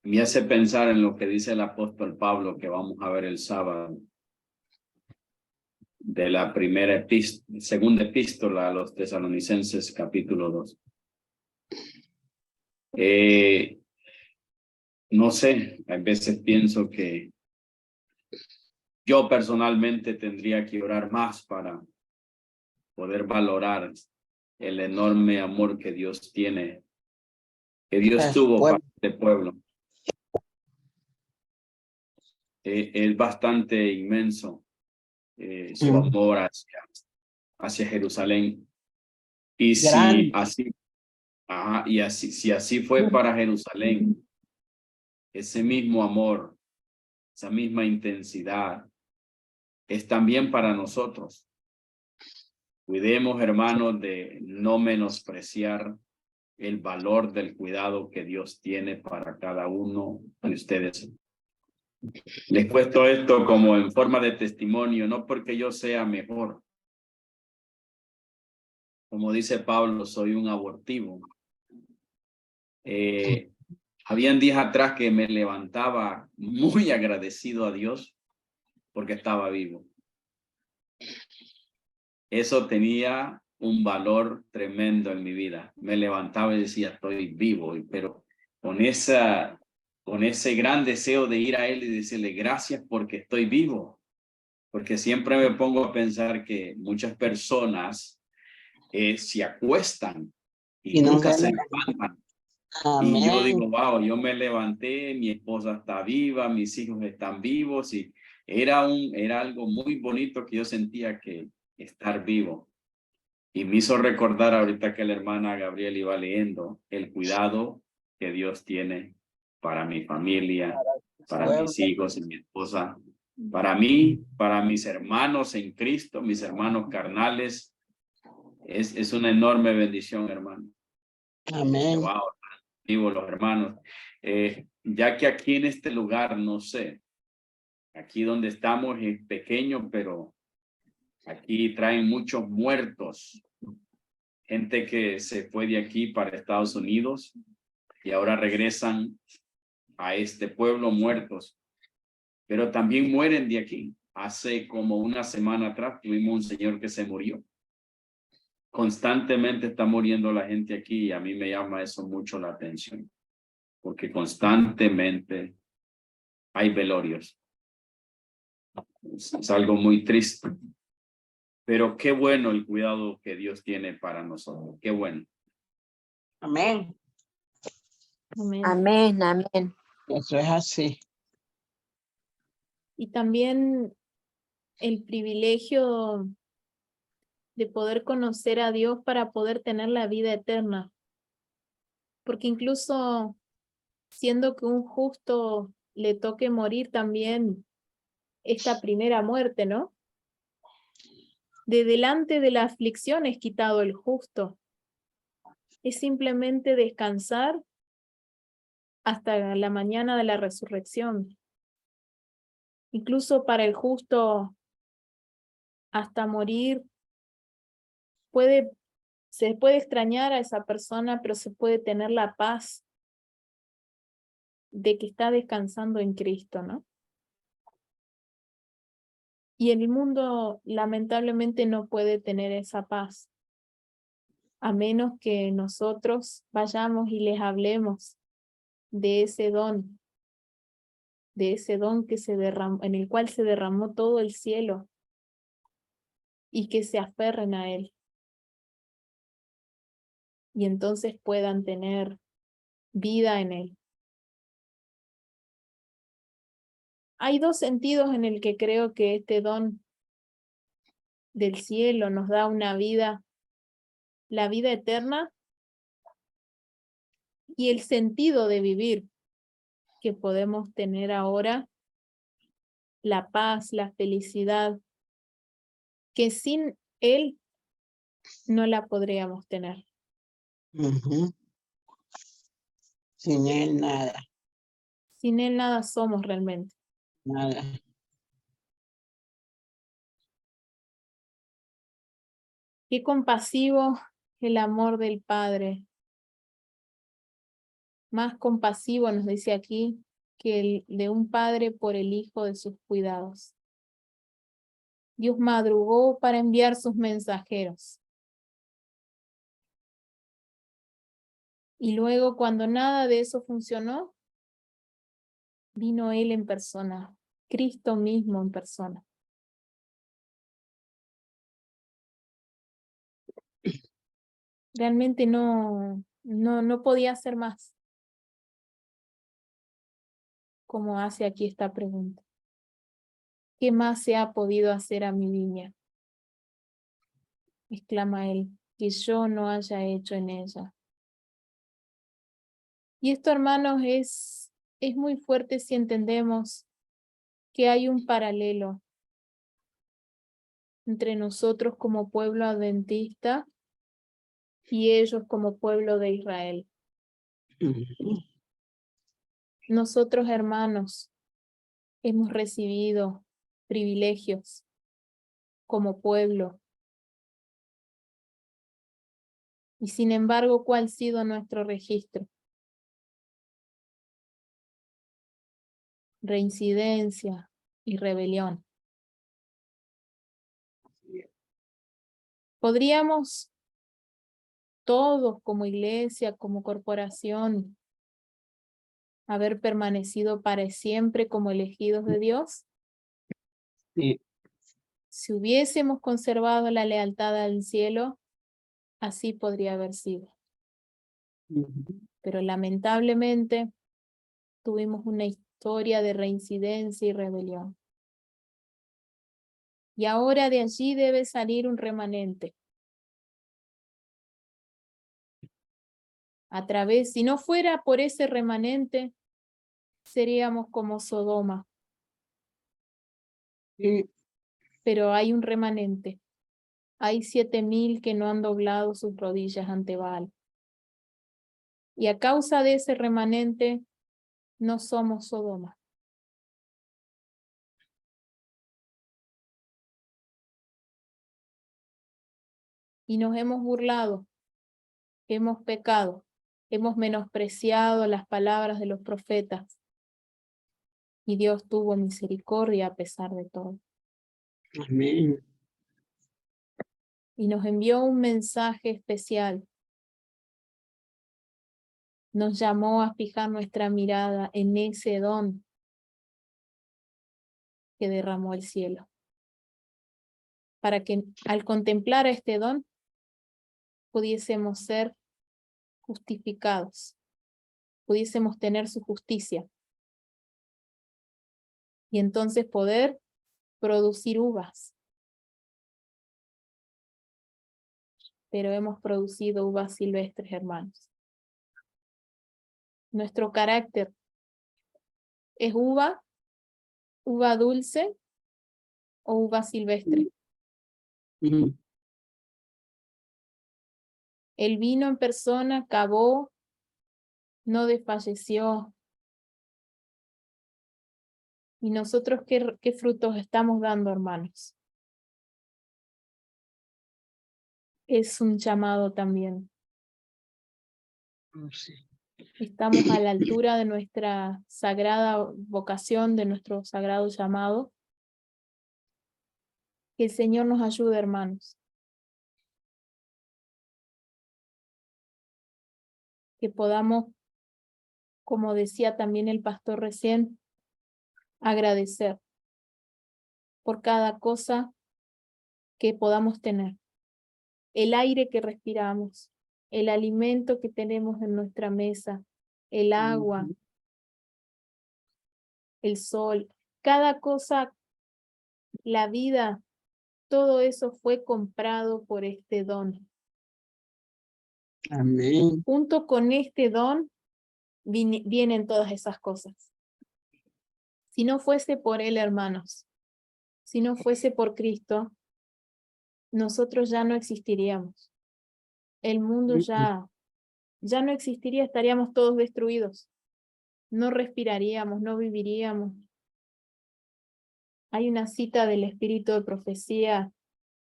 Me hace pensar en lo que dice el apóstol Pablo, que vamos a ver el sábado, de la segunda epístola a los Tesalonicenses, capítulo 2. No sé, a veces pienso que yo personalmente tendría que orar más para poder valorar el enorme amor que Dios tiene, que Dios tuvo para este pueblo. Es bastante inmenso su amor hacia Jerusalén. Y si así fue para Jerusalén, ese mismo amor, esa misma intensidad, es también para nosotros. Cuidemos, hermanos, de no menospreciar el valor del cuidado que Dios tiene para cada uno de ustedes. Les cuento esto como en forma de testimonio, no porque yo sea mejor. Como dice Pablo, soy un abortivo. Habían días atrás que me levantaba muy agradecido a Dios porque estaba vivo. Eso tenía un valor tremendo en mi vida. Me levantaba y decía, estoy vivo, pero con ese gran deseo de ir a Él y decirle gracias porque estoy vivo. Porque siempre me pongo a pensar que muchas personas se acuestan y nunca se levantan.
Amén.
Y yo digo, wow, yo me levanté, mi esposa está viva, mis hijos están vivos y era algo muy bonito que yo sentía que estar vivo. Y me hizo recordar ahorita que la hermana Gabriela iba leyendo el cuidado que Dios tiene para mi familia, para mis hijos y mi esposa, para mí, para mis hermanos en Cristo, mis hermanos carnales. Es una enorme bendición, hermano.
Amén.
Wow, vivo los hermanos. Ya que aquí en este lugar, no sé, aquí donde estamos es pequeño, pero aquí traen muchos muertos. Gente que se fue de aquí para Estados Unidos y ahora regresan a este pueblo muertos, pero también mueren de aquí. Hace como una semana atrás tuvimos un señor que se murió. Constantemente está muriendo la gente aquí y a mí me llama eso mucho la atención, porque constantemente hay velorios. Es algo muy triste. Pero qué bueno el cuidado que Dios tiene para nosotros. Qué bueno.
Amén.
Amén.
Amén, amén.
Eso es así.
Y también el privilegio de poder conocer a Dios para poder tener la vida eterna. Porque incluso siendo que un justo le toque morir también esta primera muerte, ¿no? De delante de la aflicción es quitado el justo. Es simplemente descansar hasta la mañana de la resurrección. Incluso para el justo, hasta morir, se puede extrañar a esa persona, pero se puede tener la paz de que está descansando en Cristo, ¿no? Y el mundo lamentablemente no puede tener esa paz, a menos que nosotros vayamos y les hablemos de ese don que se derramó, en el cual se derramó todo el cielo, y que se aferren a él. Y entonces puedan tener vida en él. Hay dos sentidos en el que creo que este don del cielo nos da una vida, la vida eterna, y el sentido de vivir que podemos tener ahora, la paz, la felicidad, que sin él no la podríamos tener.
Ujú. Sin él nada,
Sin él nada somos realmente.
nada.
Qué compasivo el amor del Padre. Más compasivo, nos dice aquí, que el de un padre por el hijo de sus cuidados. Dios madrugó para enviar sus mensajeros. Y luego, cuando nada de eso funcionó, vino Él en persona, Cristo mismo en persona. Realmente no podía hacer más, como hace aquí esta pregunta. ¿Qué más se ha podido hacer a mi viña? Exclama él, que yo no haya hecho en ella. Y esto, hermanos, es muy fuerte si entendemos que hay un paralelo entre nosotros como pueblo adventista y ellos como pueblo de Israel.
Ujú.
Nosotros, hermanos, hemos recibido privilegios como pueblo. Y sin embargo, ¿cuál ha sido nuestro registro? Reincidencia y rebelión. ¿Podríamos todos como iglesia, como corporación, haber permanecido para siempre como elegidos de Dios?
Sí.
Si hubiésemos conservado la lealtad al cielo, así podría haber sido.
Ujú.
Pero lamentablemente tuvimos una historia de reincidencia y rebelión. Y ahora de allí debe salir un remanente. A través, si no fuera por ese remanente, seríamos como Sodoma.
Sí.
Pero hay un remanente. Hay 7,000 que no han doblado sus rodillas ante Baal. Y a causa de ese remanente, no somos Sodoma. Y nos hemos burlado, hemos pecado, hemos menospreciado las palabras de los profetas. Y Dios tuvo misericordia a pesar de todo.
Amén.
Y nos envió un mensaje especial. Nos llamó a fijar nuestra mirada en ese don que derramó el cielo. Para que al contemplar este don, pudiésemos ser justificados, pudiésemos tener su justicia. Y entonces poder producir uvas. Pero hemos producido uvas silvestres, hermanos. Nuestro carácter es uva dulce o uva silvestre.
Ujú.
El vino en persona cavó, no desfalleció. ¿Y nosotros qué frutos estamos dando, hermanos? Es un llamado también.
Oh, sí.
Estamos a la altura de nuestra sagrada vocación, de nuestro sagrado llamado. Que el Señor nos ayude, hermanos. Que podamos, como decía también el pastor recién, agradecer por cada cosa que podamos tener. El aire que respiramos, el alimento que tenemos en nuestra mesa, el agua, el sol, cada cosa, la vida, todo eso fue comprado por este don.
Amén.
Junto con este don vienen todas esas cosas. Si no fuese por Él, hermanos, si no fuese por Cristo, nosotros ya no existiríamos. El mundo ya no existiría, estaríamos todos destruidos. No respiraríamos, no viviríamos. Hay una cita del Espíritu de Profecía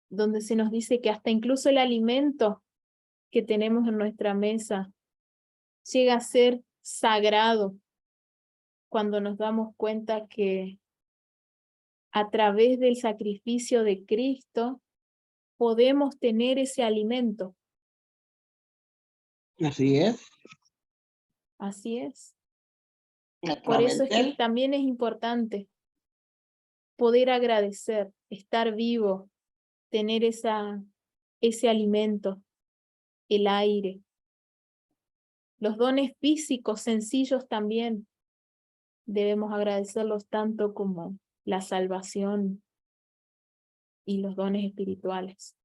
donde se nos dice que hasta incluso el alimento que tenemos en nuestra mesa llega a ser sagrado cuando nos damos cuenta que a través del sacrificio de Cristo podemos tener ese alimento.
Así es.
Así es.
A
Por
través
eso es
de
que
él.
también es importante poder agradecer, estar vivo, tener ese alimento, el aire. Los dones físicos sencillos también debemos agradecerlos tanto como la salvación y los dones espirituales.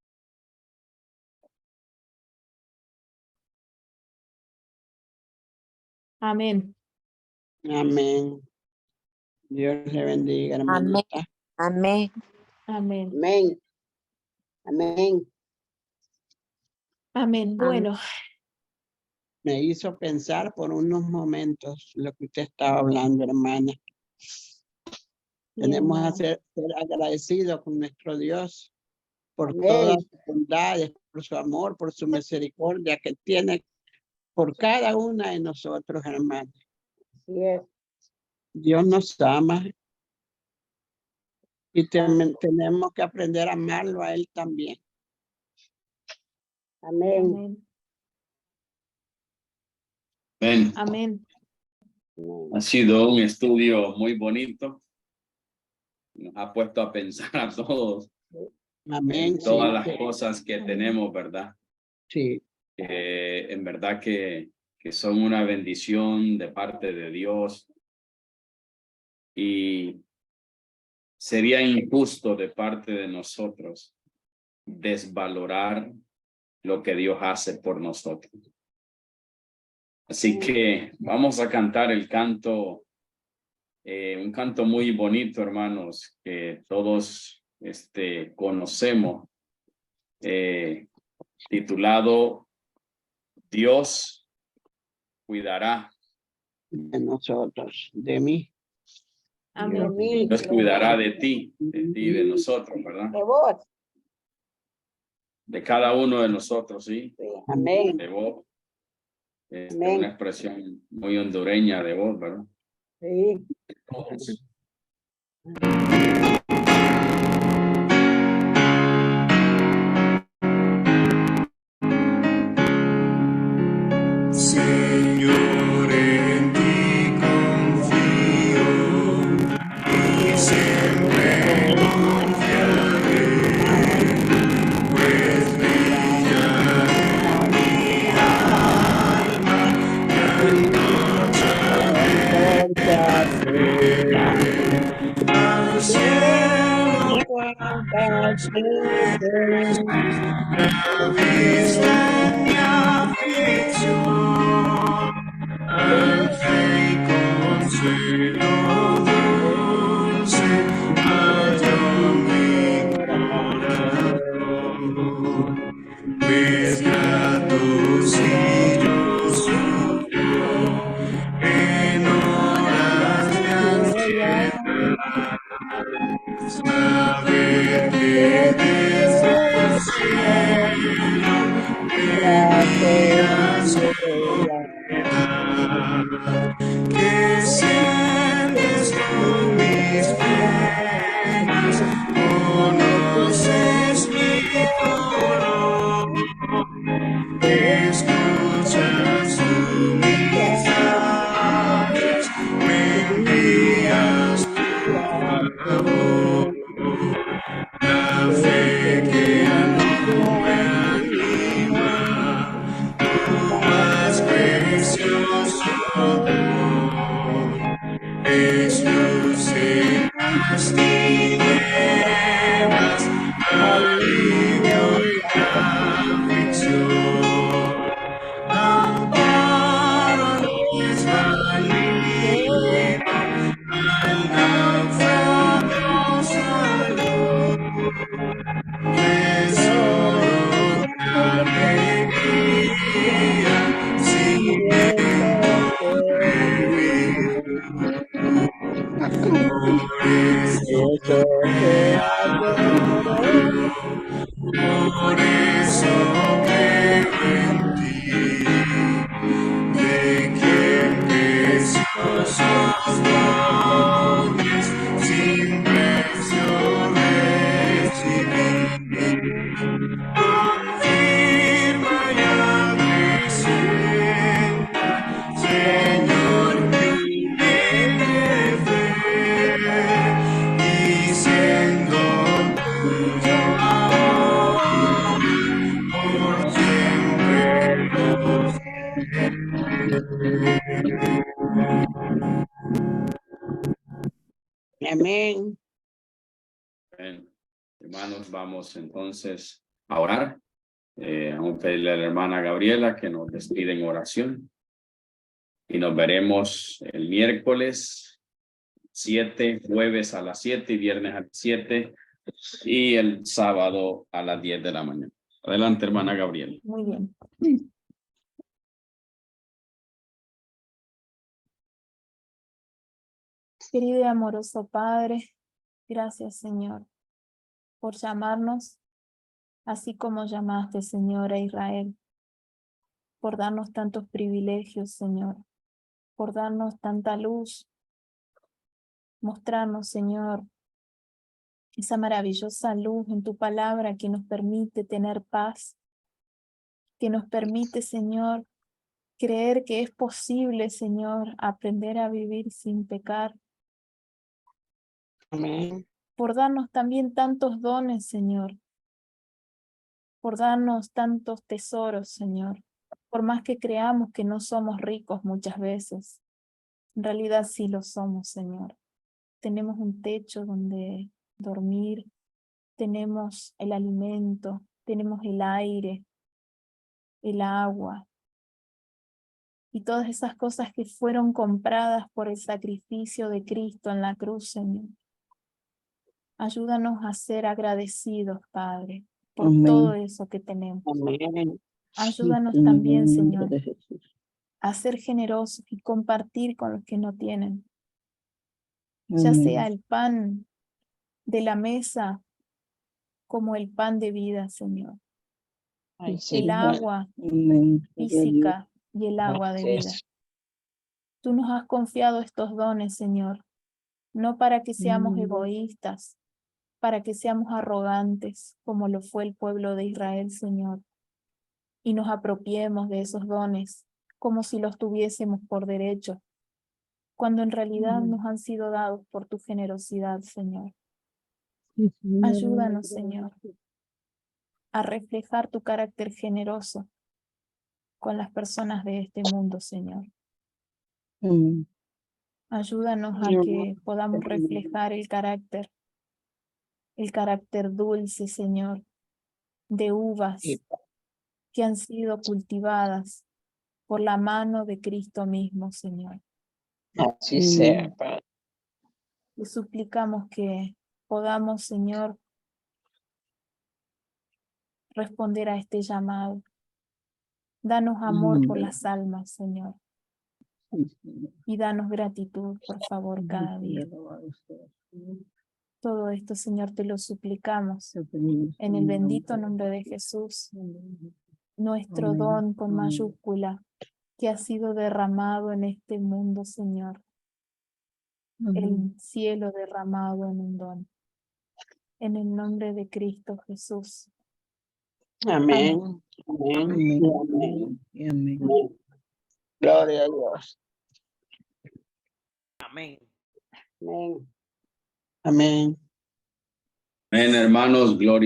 Amén.
Amén. Dios le bendiga, hermanita.
Amén.
Amén.
Amén. Amén.
Amén. Bueno,
Me hizo pensar por unos momentos lo que usted estaba hablando, hermana. Tenemos que ser agradecidos con nuestro Dios por
Amén.
todas sus bondades, por su amor, por su misericordia que tiene por cada una de nosotros, hermanos.
Así es.
Dios nos ama y tenemos que aprender a amarlo a Él también.
Amén.
amén.
Amén.
Amén.
Ha sido un estudio muy bonito. Nos ha puesto a pensar a todos
Amén.
en todas
Sí,
las cosas que tenemos, ¿verdad?
sí.
En verdad que son una bendición de parte de Dios. Y sería injusto de parte de nosotros desvalorar lo que Dios hace por nosotros. Así que vamos a cantar el canto, un canto muy bonito, hermanos, que todos conocemos, titulado Dios cuidará.
De nosotros, de mí.
Amén.
Dios cuidará de ti y de nosotros, ¿verdad?
De vos.
De cada uno de nosotros, ¿sí?
Amén.
De vos.
Amén.
Una expresión muy hondureña de vos, ¿verdad?
Sí.
Todos.
Señor, en ti confío y siempre confiaré, pues brilla mi alma y al cielo cuantas veces la viste mi aflicción. Al fe y consuelo dulce halló mi corazón. Mis gratos y yo suplió en horas de ansiedad, saber que desde el cielo venía su que siempre envías tu favor, la fe que nube arriba, tu más precioso don, es luz en las tinieblas, alivio y aflicción, amparo desvalido, al náufrago salud, tesoro de alegría, siguiendo por eso te adoro, por eso creo en ti, de quien preciosos dones sin precio recibí. Confirma y acrecenta, Señor, mi humilde fe, y siendo tuyo ahora, por siempre lo
Amén.
Amén. Hermanos, vamos entonces a orar. Vamos a pedirle a la hermana Gabriela que nos despide en oración. Y nos veremos el miércoles 7, jueves a las 7 y viernes a las 7 y el sábado a las 10 de la mañana. Adelante, hermana Gabriela.
Muy bien. Querido y amoroso Padre, gracias, Señor, por llamarnos, así como llamaste, Señor, a Israel, por darnos tantos privilegios, Señor, por darnos tanta luz, mostrarnos, Señor, esa maravillosa luz en tu palabra que nos permite tener paz, que nos permite, Señor, creer que es posible, Señor, aprender a vivir sin pecar,
Amén.
por darnos también tantos dones, Señor, por darnos tantos tesoros, Señor, por más que creamos que no somos ricos muchas veces, en realidad sí lo somos, Señor. Tenemos un techo donde dormir, tenemos el alimento, tenemos el aire, el agua, y todas esas cosas que fueron compradas por el sacrificio de Cristo en la cruz, Señor. Ayúdanos a ser agradecidos, Padre, por todo eso que tenemos.
Amén.
Ayúdanos también, Señor, a ser generosos y compartir con los que no tienen. Ya sea el pan de la mesa como el pan de vida, Señor.
Ay, sí,
El agua física y el agua de vida. Tú nos has confiado estos dones, Señor, no para que seamos egoístas, para que seamos arrogantes, como lo fue el pueblo de Israel, Señor, y nos apropiemos de esos dones como si los tuviésemos por derecho, cuando en realidad nos han sido dados por tu generosidad, Señor. Ayúdanos, Señor, a reflejar tu carácter generoso con las personas de este mundo, Señor. Ayúdanos a que podamos reflejar el carácter dulce, Señor, de uvas que han sido cultivadas por la mano de Cristo mismo, Señor.
Así sea, Padre.
Y suplicamos que podamos, Señor, responder a este llamado. Danos amor por las almas, Señor. Y danos gratitud, por favor, cada día. Todo esto, Señor, te lo suplicamos en el bendito nombre de Jesús, nuestro don con mayúscula que ha sido derramado en este mundo, Señor. El cielo derramado en un don. En el nombre de Cristo Jesús.
Amén. Amén. Amén. Amén. Gloria a Dios.
Amén.
Amén.
Amén.
Amén, hermanos, gloria.